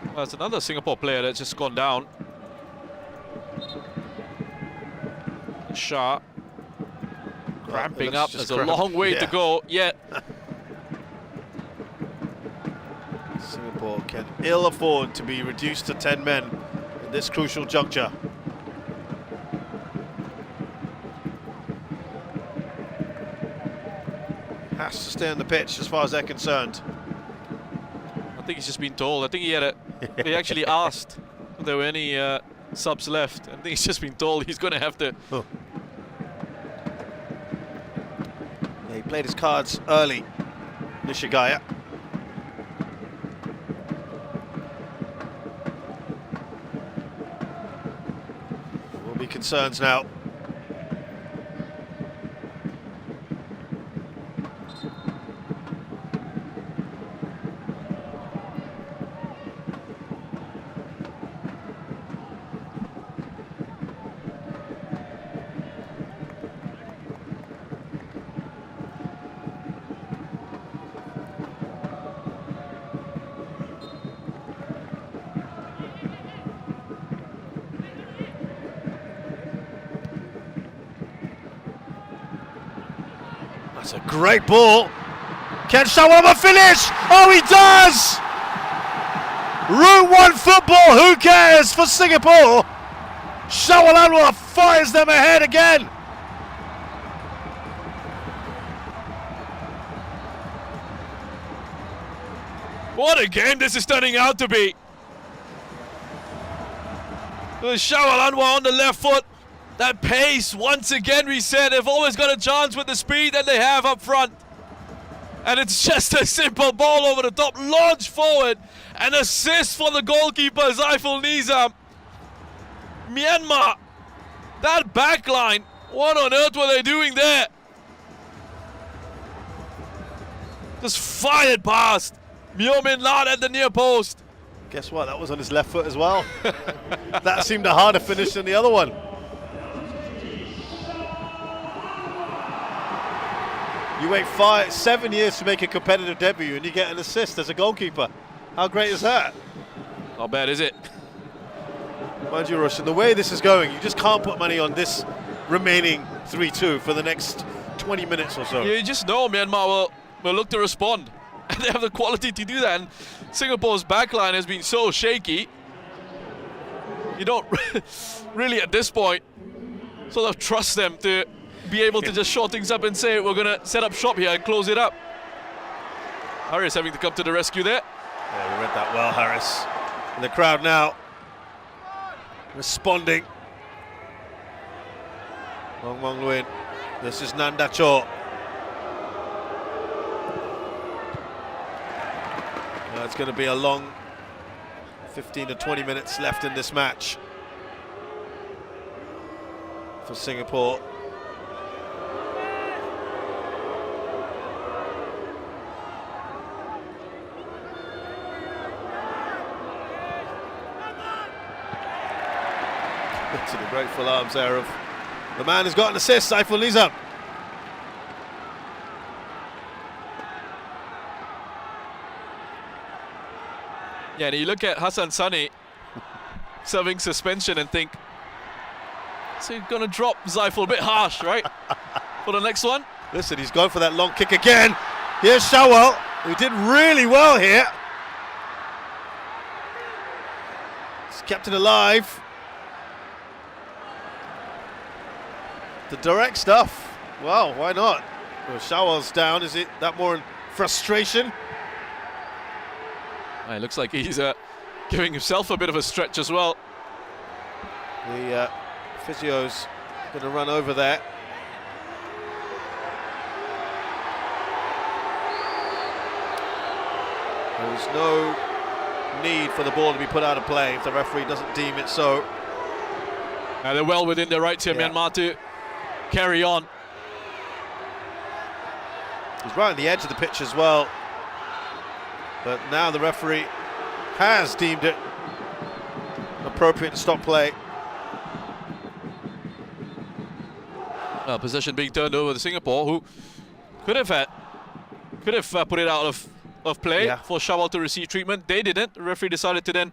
Well, there's another Singapore player that's just gone down. Shah. Cramping up. There's a long way to go yet. Singapore can ill afford to be reduced to 10 men in this crucial juncture. Has to stay on the pitch as far as they're concerned. I think he's just been told. I think he had he actually asked if there were any subs left. I think he's just been told he's going to have to. Oh. Yeah, he played his cards early, Nishigaya. Will be concerns now. That's a great ball. Can Shawama finish? Oh, he does! Route 1 football, who cares for Singapore? Shawalanwa fires them ahead again. What a game this is turning out to be. Shawal Anwar on the left foot. That pace, once again, we said they've always got a chance with the speed that they have up front. And it's just a simple ball over the top, launch forward, and assist for the goalkeeper, Zaiful Nizam. Myanmar, that back line, what on earth were they doing there? Just fired past Myo Min Lat at the near post. Guess what? That was on his left foot as well. That seemed a harder finish than the other one. You wait 7 years to make a competitive debut and you get an assist as a goalkeeper. How great is that? Not bad, is it? Mind you, Roshan, the way this is going, you just can't put money on this remaining 3-2 for the next 20 minutes or so. You just know Myanmar will look to respond. And they have the quality to do that. And Singapore's backline has been so shaky. You don't really, at this point, sort of trust them to be able to just shore things up and say, we're going to set up shop here and close it up. Harris having to come to the rescue there. Yeah, we read that well, Harris. And the crowd now responding. Wong Wong Luin. This is Nanda Cho. It's going to be a long 15 to 20 minutes left in this match for Singapore. To the grateful arms there of the man who's got an assist, Zaiful Nizam. Yeah, and you look at Hassan Sani serving suspension and think, so you're going to drop Zaiful a bit harsh, right? For the next one. Listen, he's gone for that long kick again. Here's Shawal, who did really well here. He's kept it alive. The direct stuff. Well, why not? Well, Shawal's down. Is it that more in frustration? It looks like he's giving himself a bit of a stretch as well. The physio's going to run over there. There's no need for the ball to be put out of play if the referee doesn't deem it so. They're well within their rights here, Myanmar, to carry on. He's right on the edge of the pitch as well. But now the referee has deemed it appropriate to stop play. Possession being turned over to Singapore, who could have put it out of play for Shawal to receive treatment. They didn't. The referee decided to then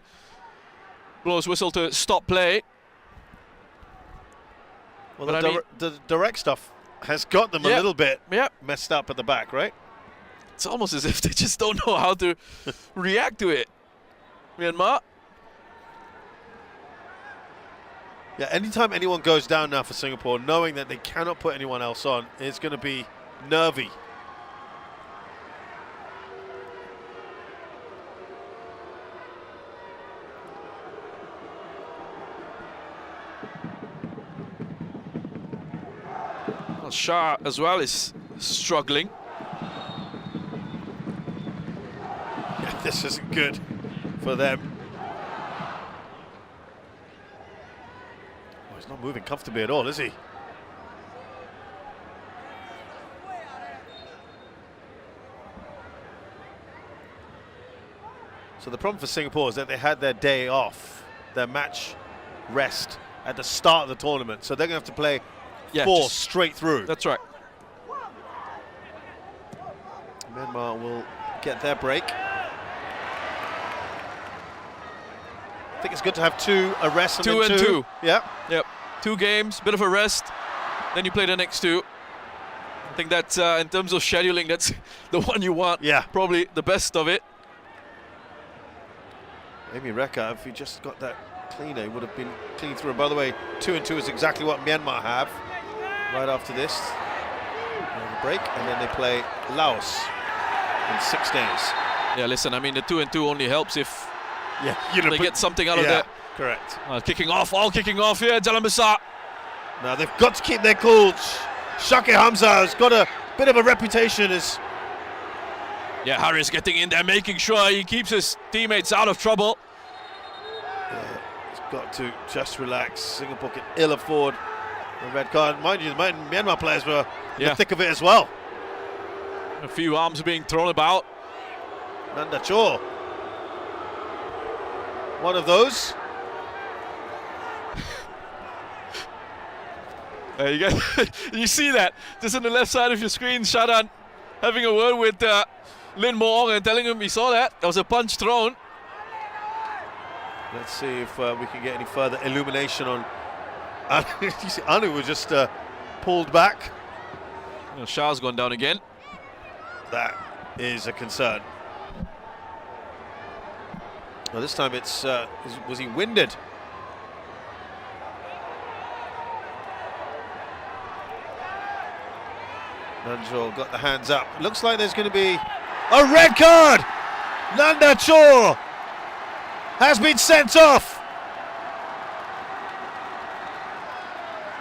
blow his whistle to stop play. Well, the direct stuff has got them a little bit messed up at the back, right? It's almost as if they just don't know how to react to it. Myanmar. Yeah, anytime anyone goes down now for Singapore, knowing that they cannot put anyone else on, it's going to be nervy. Well, Shah as well is struggling. This isn't good for them. Oh, he's not moving comfortably at all, is he? So the problem for Singapore is that they had their day off, their match rest at the start of the tournament. So they're going to have to play four straight through. That's right. Myanmar will get their break. I think it's good to have a rest and two and two. Yeah. Yep. 2 games, bit of a rest. Then you play the next 2. I think that's in terms of scheduling, that's the one you want. Yeah. Probably the best of it. Amy Rekha, if he just got that cleaner, he would have been clean through. And by the way, 2 and 2 is exactly what Myanmar have right after this. Break, and then they play Laos in 6 days. Yeah, listen, I mean, the 2-2 only helps if Yeah, they get something out of yeah, that. correct. Kicking off here, Jalan Besar. Now they've got to keep their cool. Shake Hamza has got a bit of a reputation as... Yeah, Harris getting in there, making sure he keeps his teammates out of trouble. He's got to just relax. Singapore can ill afford a red card. Mind you, the Myanmar players were in the thick of it as well. A few arms are being thrown about. Nanda Chor. One of those. You guys, you see that? Just on the left side of your screen, Sharan having a word with Lin Moong and telling him he saw that. There was a punch thrown. Let's see if we can get any further illumination on... You see, Anu was just pulled back. Shah's gone down again. That is a concern. Well, this time it's... was he winded? Nanjol got the hands up. Looks like there's going to be a red card! Nanda Chor has been sent off.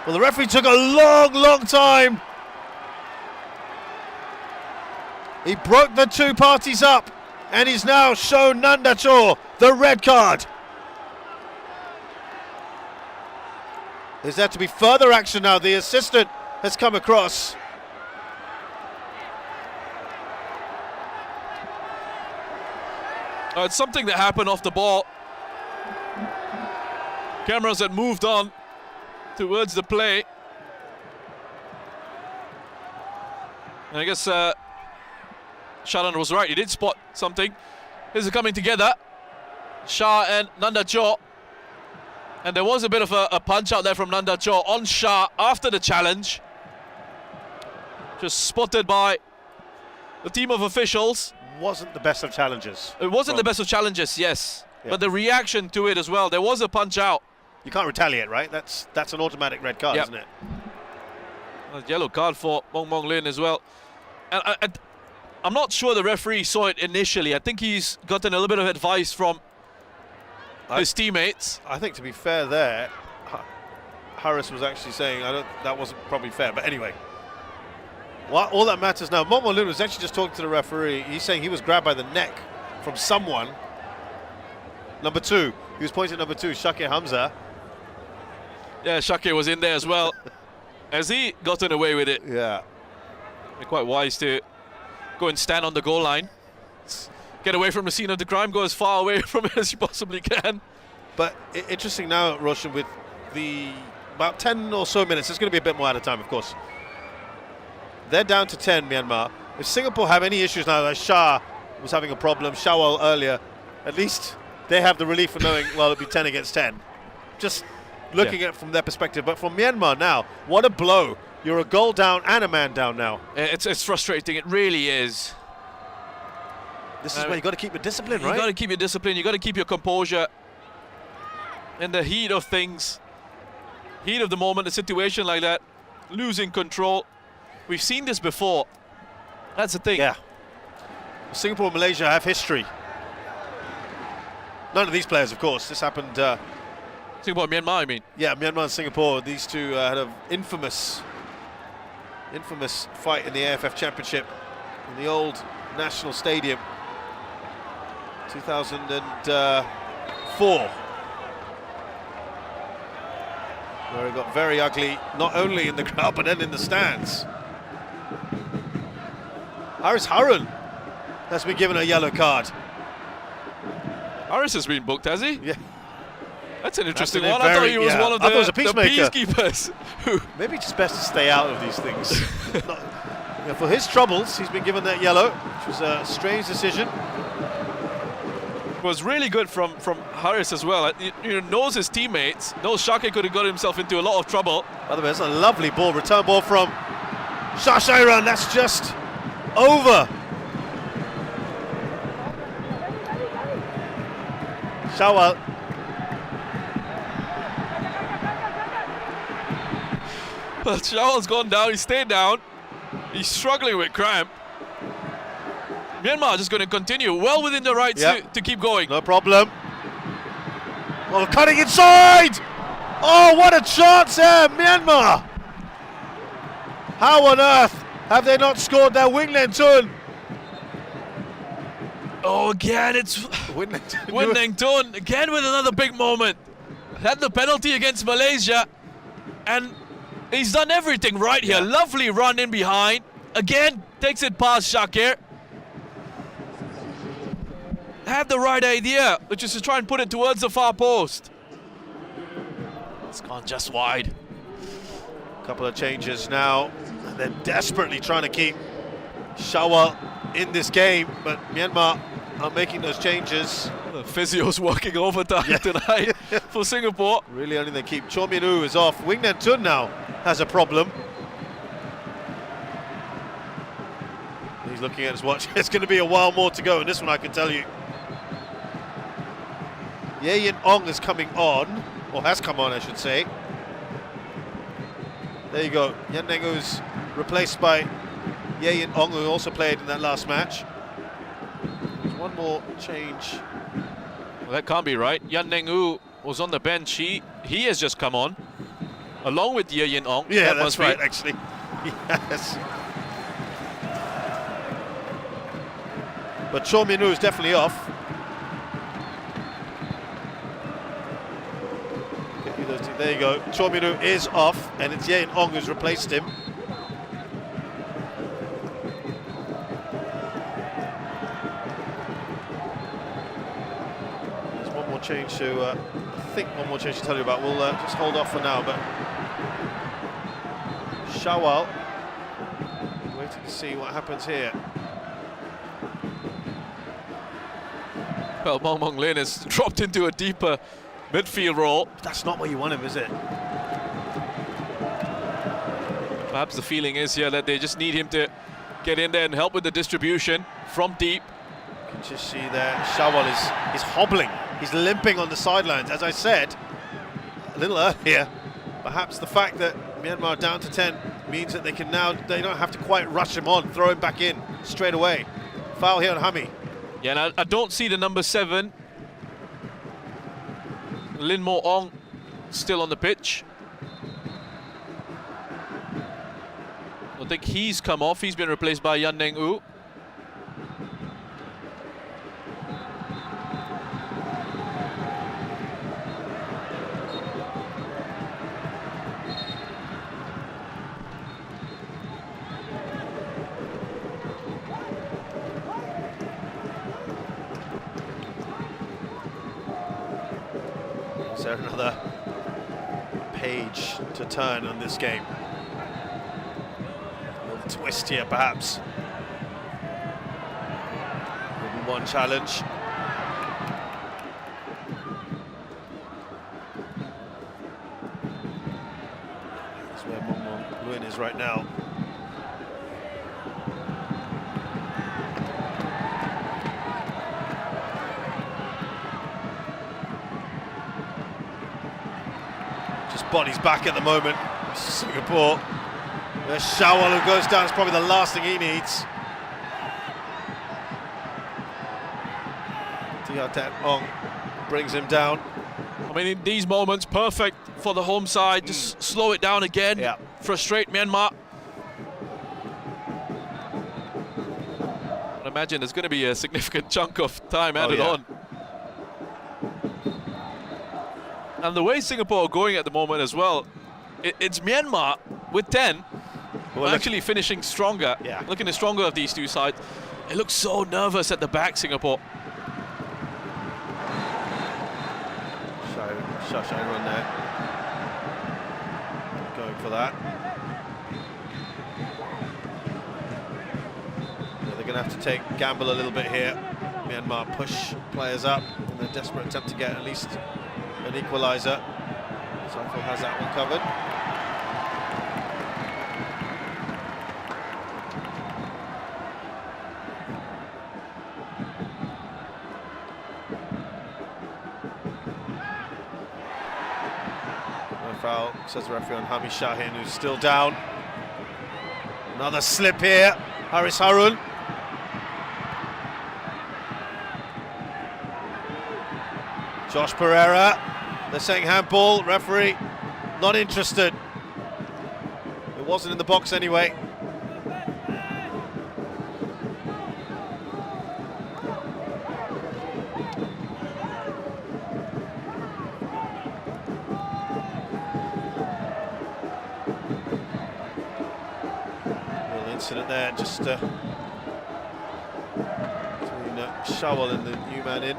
Well, the referee took a long time. He broke the two parties up and he's now shown Nanda Chor the red card. Is there to be further action now? The assistant has come across. It's something that happened off the ball. Cameras had moved on towards the play. And I guess Sharan was right. He did spot something. This is coming together. Shah and Nanda Chor. And there was a bit of a punch out there from Nanda Chor on Shah after the challenge. Just spotted by the team of officials. Wasn't the best of challenges. It wasn't the best of challenges, yes. Yeah. But the reaction to it as well. There was a punch out. You can't retaliate, right? That's an automatic red card, isn't it? A yellow card for Mong Mong Lin as well. And I'm not sure the referee saw it initially. I think he's gotten a little bit of advice from his teammates. I think, to be fair there, Harris was actually saying that wasn't probably fair. But anyway, all that matters now, Mong Mong Lin was actually just talking to the referee. He's saying he was grabbed by the neck from someone. Number 2. He was pointing at number 2, Shake Hamza. Yeah, Shake was in there as well. Has he gotten away with it? Yeah. They're quite wise to go and stand on the goal line. Get away from the scene of the crime, go as far away from it as you possibly can. But interesting now, Roshan, with the about 10 or so minutes, it's going to be a bit more out of time, of course. They're down to 10, Myanmar. If Singapore have any issues now, like Shah was having a problem, Shawal earlier, at least they have the relief of knowing, well, it'll be 10 against 10. Just looking at it from their perspective. But from Myanmar now, what a blow. You're a goal down and a man down now. It's frustrating, it really is. This is where you've got to keep your discipline, right? You've got to keep your discipline, you've got to keep your composure. In the heat of things, heat of the moment, a situation like that, losing control. We've seen this before. That's the thing. Yeah. Singapore and Malaysia have history. None of these players, of course. This happened... Singapore and Myanmar, I mean. Yeah, Myanmar and Singapore. These two had an infamous fight in the AFF Championship in the old National Stadium. 2004. Where it got very ugly, not only in the crowd, but then in the stands. Haris Harun has been given a yellow card. Harris has been booked, has he? Yeah. That's an interesting one. I thought he was one of the peacekeepers. Maybe it's just best to stay out of these things. For his troubles, he's been given that yellow, which was a strange decision. It was really good from Harris as well. He knows his teammates, knows Shake could have got himself into a lot of trouble. By the way, it's a lovely ball, return ball from Shah Shairan. That's just over. Shawal. Well, Shawal's gone down, he stayed down. He's struggling with cramp. Myanmar just going to continue well within the rights to keep going. No problem. Oh, cutting inside! Oh, what a chance there, Myanmar! How on earth have they not scored their Wing Len Tun? Oh, again, it's Win Neng Tun again with another big moment. Had the penalty against Malaysia, and he's done everything right here. Lovely run in behind. Again, takes it past Shakir. Had the right idea, which is to try and put it towards the far post. It's gone just wide. Couple of changes now. And they're desperately trying to keep Shawal in this game, but Myanmar are making those changes. The physio's working overtime tonight for Singapore. Really only they keep. Cho Min-woo is off. Wing Len Tun now has a problem. He's looking at his watch. It's going to be a while more to go in this one, I can tell you. Ye Yin Ong is coming on, or has come on, I should say. There you go. Yan Neng-oo's replaced by Ye Yin Ong, who also played in that last match. There's one more change. Well, that can't be right. Yan Neng-oo was on the bench. He has just come on, along with Ye Yin Ong. Yeah, that that's must be right, actually. Yes. But Cho Min-woo is definitely off. There you go. Cho Min-woo is off, and it's Ye Yin Ong who's replaced him. There's one more change to, I think one more change to tell you about. We'll just hold off for now, but Shawal, waiting to see what happens here. Well, Mong Mong Lin has dropped into a deeper midfield role. But that's not where you want him, is it? Perhaps the feeling is here that they just need him to get in there and help with the distribution from deep. You can just see there, Shawal is hobbling. He's limping on the sidelines. As I said a little earlier, perhaps the fact that Myanmar are down to 10 means that they don't have to quite rush him on, throw him back in straight away. Foul here on Hami. Yeah, and I don't see the number 7, Lin Mo Ong, still on the pitch. I think he's come off. He's been replaced by Yan Neng-oo. Is there another page to turn on this game? A little twist here, perhaps. Maybe one challenge. That's where Mong Mong Luen is right now. Bodies back at the moment. Singapore. There's Shawal who goes down. It's probably the last thing he needs. Tia Ong brings him down. I mean, in these moments, perfect for the home side. Just slow it down again. Yeah. Frustrate Myanmar. I imagine there's going to be a significant chunk of time added on. And the way Singapore are going at the moment as well, it's Myanmar with 10, actually finishing stronger. Yeah. Looking the stronger of these two sides. It looks so nervous at the back, Singapore. Shy run there. Going for that. Yeah, they're going to have to gamble a little bit here. Myanmar push players up in their desperate attempt to get at least an equaliser. Songful has that one covered. No foul, says the referee on Hami Shahin, who's still down. Another slip here, Haris Harun. Josh Pereira, they're saying handball, referee not interested. It wasn't in the box anyway. Little incident there, just between Shawal and the new man in.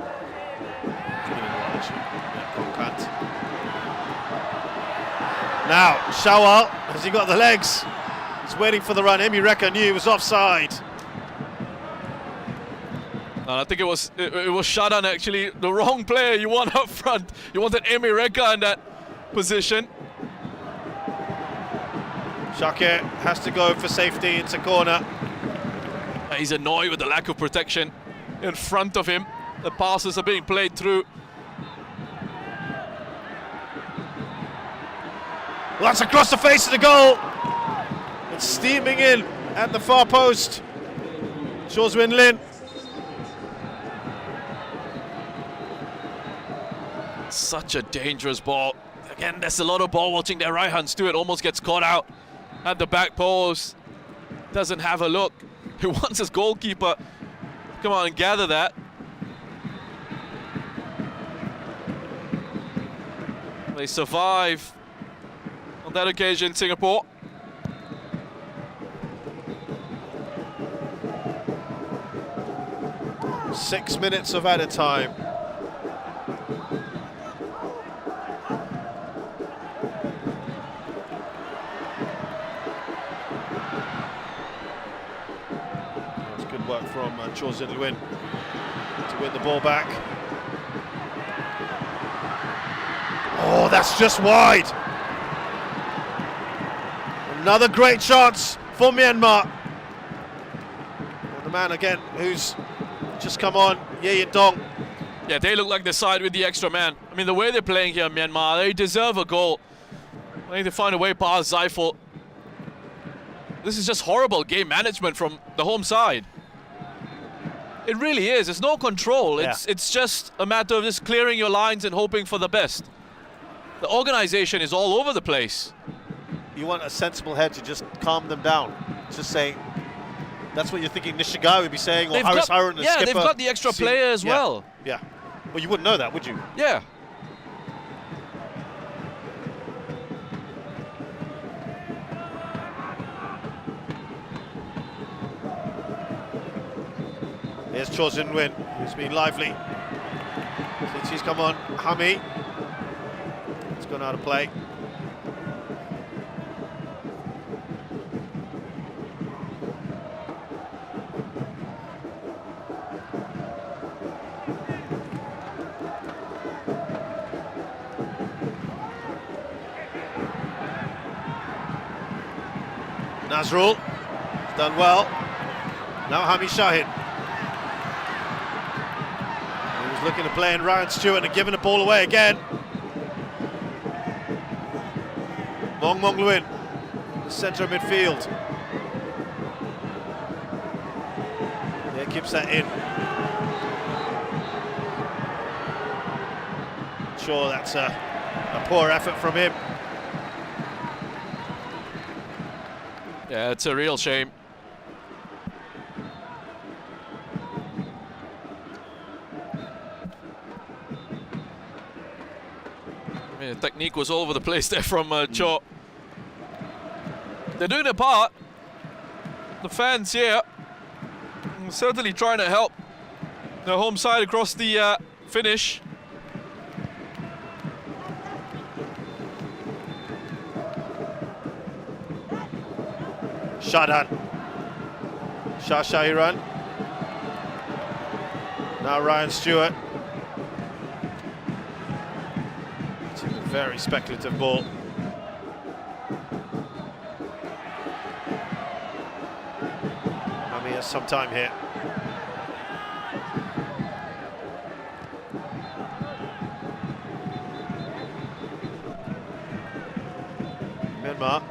Now, Shawal, has he got the legs? He's waiting for the run. Emi Reka knew he was offside. I think it was Shadan actually, the wrong player you want up front. You wanted Emi Reka in that position. Shakir has to go for safety. It's a corner. He's annoyed with the lack of protection in front of him. The passes are being played through. Well, that's across the face of the goal. It's steaming in at the far post. Choswin Lin. Such a dangerous ball. Again, there's a lot of ball watching there. Raihan Stewart almost gets caught out at the back post. Doesn't have a look. He wants his goalkeeper. Come on and gather that. They survive on that occasion, Singapore. Six minutes of added time. That's good work from Cho Sin Luin to win the ball back. Oh, that's just wide. Another great chance for Myanmar. And the man again who's just come on, Ye Dong. Yeah, they look like the side with the extra man. I mean, the way they're playing here in Myanmar, they deserve a goal. I need to find a way past Zaiful. This is just horrible game management from the home side. It really is. There's no control. Yeah. It's just a matter of just clearing your lines and hoping for the best. The organization is all over the place. You want a sensible head to just calm them down. Just saying, that's what you're thinking Nishigai would be saying, or Haris Harun, the skipper. They've got the extra player as well. Yeah. Well, you wouldn't know that, would you? Yeah. Here's Cho Sin Win, who's been lively. Since he's come on, Hami. It's gone out of play. Nazrul, he's done well. Now Hami Shahid. He was looking to play in Ryan Stewart and giving the ball away again. Mong Mong Luin, centre of midfield. Yeah, keeps that in. Sure, that's a poor effort from him. Yeah, it's a real shame. I mean, the technique was all over the place there from Cho. They're doing their part. The fans here certainly trying to help their home side across the finish. Shadan. Shah Shahiran. Now Ryan Stewart. It's a very speculative ball. Hami has some time here. Myanmar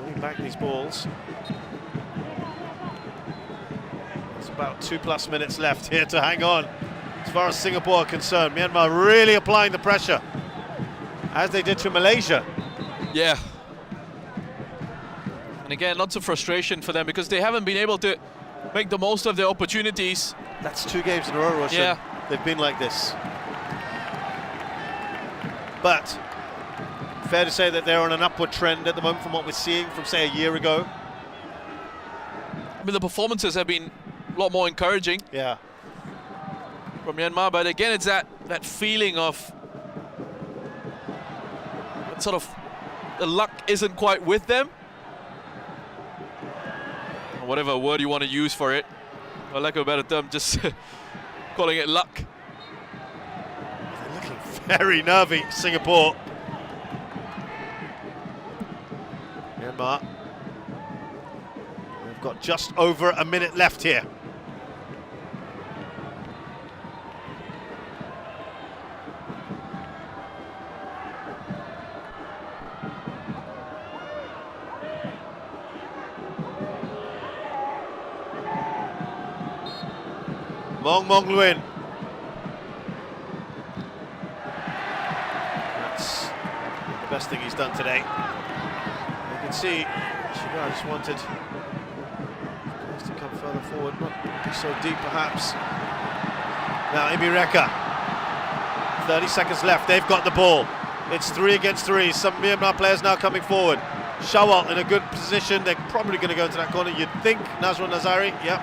winning back these balls. About 2+ minutes left here to hang on. as far as Singapore are concerned. Myanmar really applying the pressure, as they did to Malaysia. Yeah. And again, lots of frustration for them because they haven't been able to make the most of their opportunities. That's 2 games in a row, Roshan. Yeah. They've been like this. But fair to say that they're on an upward trend at the moment from what we're seeing from, say, a year ago. I mean, the performances have been a lot more encouraging. Yeah. From Myanmar, but again, it's that feeling of that sort of the luck isn't quite with them. Or whatever word you want to use for it. For lack of a better term, just calling it luck. They're looking very nervy, Singapore. Myanmar. We've got just over a minute left here. Mong Luin. That's the best thing he's done today. You can see Shiga just wanted to come further forward, not be so deep perhaps. Now Imireka, 30 seconds left, they've got the ball. It's 3 against 3, some Myanmar players now coming forward. Shawal in a good position, they're probably going to go into that corner, you'd think. Nazrul Nazari, yep.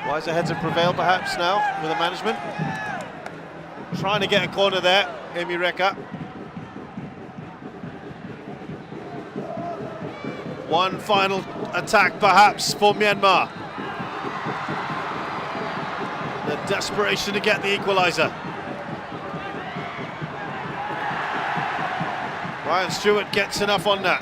Wiser heads have prevailed perhaps now with the management. Trying to get a corner there, Imireka. One final attack perhaps for Myanmar. The desperation to get the equaliser. Ryan Stewart gets enough on that.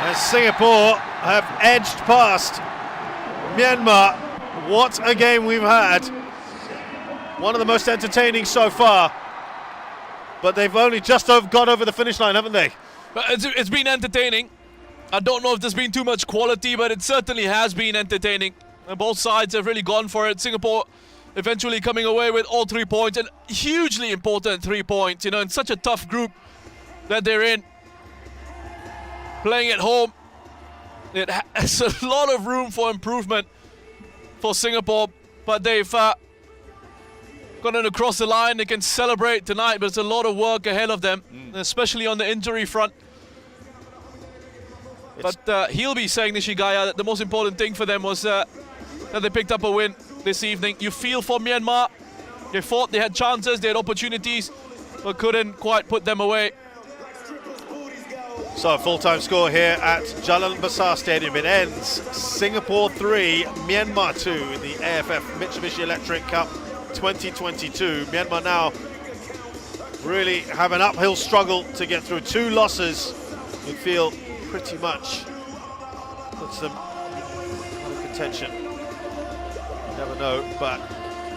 As Singapore have edged past Myanmar. What a game we've had. One of the most entertaining so far. But they've only just got over the finish line, haven't they? It's been entertaining. I don't know if there's been too much quality, but it certainly has been entertaining. And both sides have really gone for it. Singapore eventually coming away with all 3 points, and hugely important 3 points, you know, in such a tough group that they're in. Playing at home, it has a lot of room for improvement for Singapore, but they've gotten across the line. They can celebrate tonight, but there's a lot of work ahead of them, especially on the injury front. But he'll be saying, Nishigaya, that the most important thing for them was that they picked up a win this evening. You feel for Myanmar. They fought, they had chances, they had opportunities, but couldn't quite put them away. So a full-time score here at Jalan Besar Stadium. It ends Singapore 3, Myanmar 2 in the AFF Mitsubishi Electric Cup 2022. Myanmar now really have an uphill struggle to get through. 2 losses, you feel pretty much puts them out of contention. You never know, but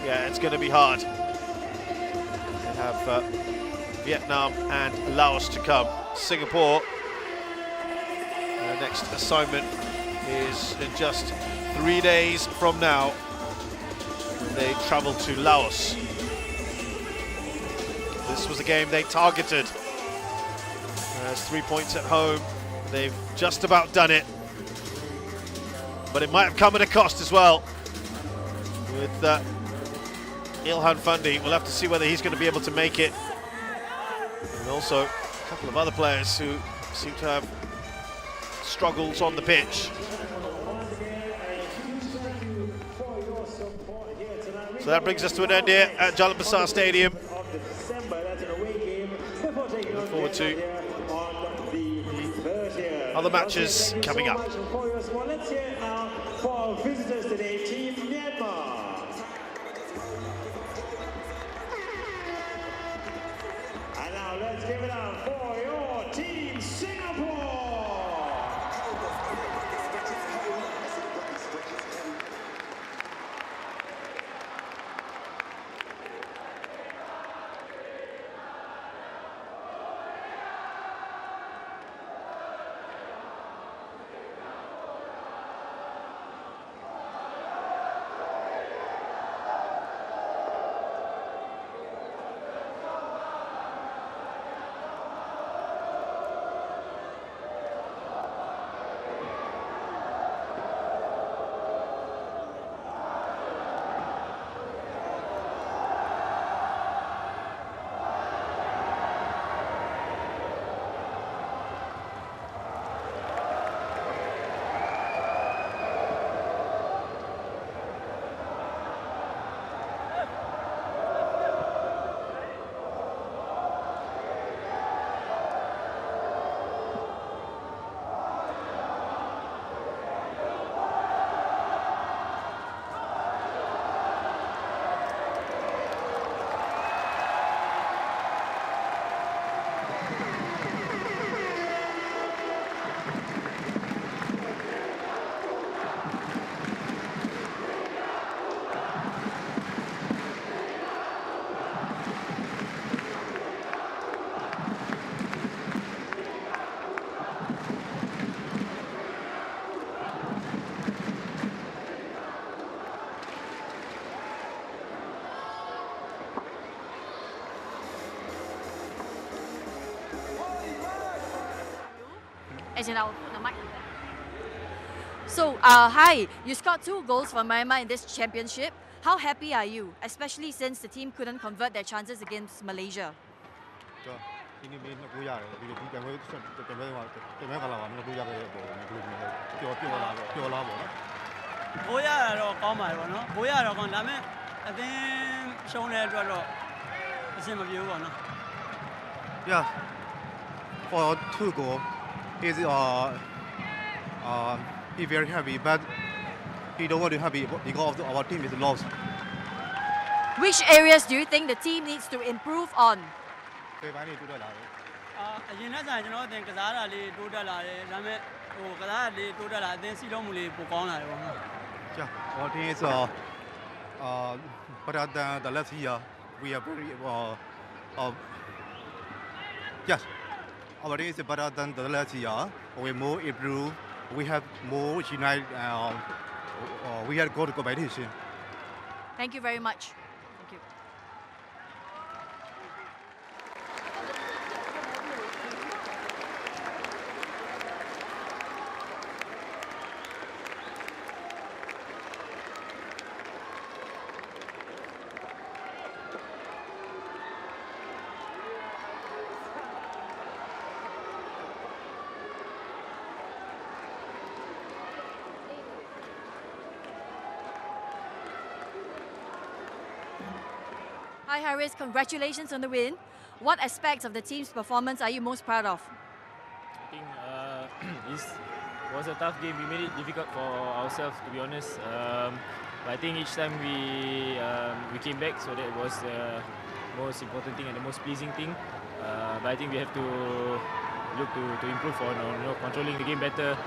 yeah, it's going to be hard. They have Vietnam and Laos to come. Singapore, their next assignment is in just 3 days from now. They travel to Laos. This was a game they targeted. There's 3 points at home. They've just about done it. But it might have come at a cost as well. With Ilhan Fundi, we'll have to see whether he's going to be able to make it. And also a couple of other players who seem to have struggles on the pitch. So that brings us to an end here at Jalan Besar Stadium. Look forward to other matches coming up. Let's hear for our visitors today, Team Myanmar. And now let's give it up for your Team Singapore. As in the mic. So, hi, you scored 2 goals for Myanmar in this championship. How happy are you, especially since the team couldn't convert their chances against Malaysia? ဒီနေ့မင်း2ရတယ်ဒီကံဝဲတင်မဲကလာပါမင်း2ရခဲ့တဲ့ပုံနဲ့ဘယ်လိုမျိုးပျော်လားပေါ့နော် ဘိုးရတာတော့ကောင်းပါတယ်ပေါ့နော်ဘိုးရတော့ကောင်းဒါပေမဲ့အသင်းရှုံးတဲ့အတွက်တော့အဆင်မပြေဘူးပေါ့နော် Yeah for 2 goal is he very happy but he don't want to happy because our team is lost Which areas do you think the team needs to improve on? ဖေးပိုင်းနေတူတက်လာတယ် အရင်နဲ့ဆိုင်ကျွန်တော်အသင်ကစားတာလေးတိုးတက်လာတယ်ဒါပေမဲ့ဟိုကစားတာလေးတိုးတက်လာအသင်စီလုံးမှုလေးပိုကောင်းလာတယ်ပေါ့နော် Yeah our team is better than the last year we are very yes our team is better than the last year we more improve we have more united we had good competition Thank you very much. Thank you. Hi Haris, congratulations on the win. What aspects of the team's performance are you most proud of? I think it was a tough game. We made it difficult for ourselves, to be honest. But I think each time we came back, so that was the most important thing and the most pleasing thing. But I think we have to look to improve on controlling the game better,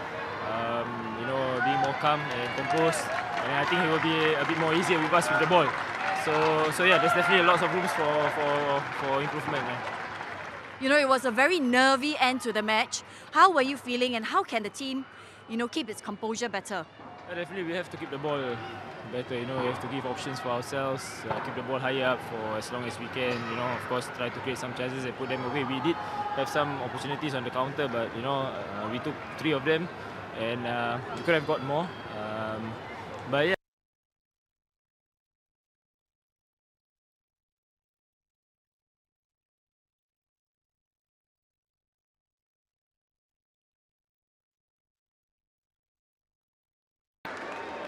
being more calm and composed. And I think it will be a bit more easier with us with the ball. So yeah, there's definitely lots of rooms for improvement. You know, it was a very nervy end to the match. How were you feeling and how can the team, keep its composure better? Definitely we have to keep the ball better, we have to give options for ourselves, keep the ball higher up for as long as we can, of course try to create some chances and put them away. We did have some opportunities on the counter, but we took 3 of them and we could have got more. But yeah.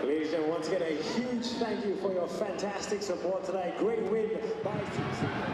Ladies and gentlemen, once again, a huge thank you for your fantastic support today. Great win by Team Singapore.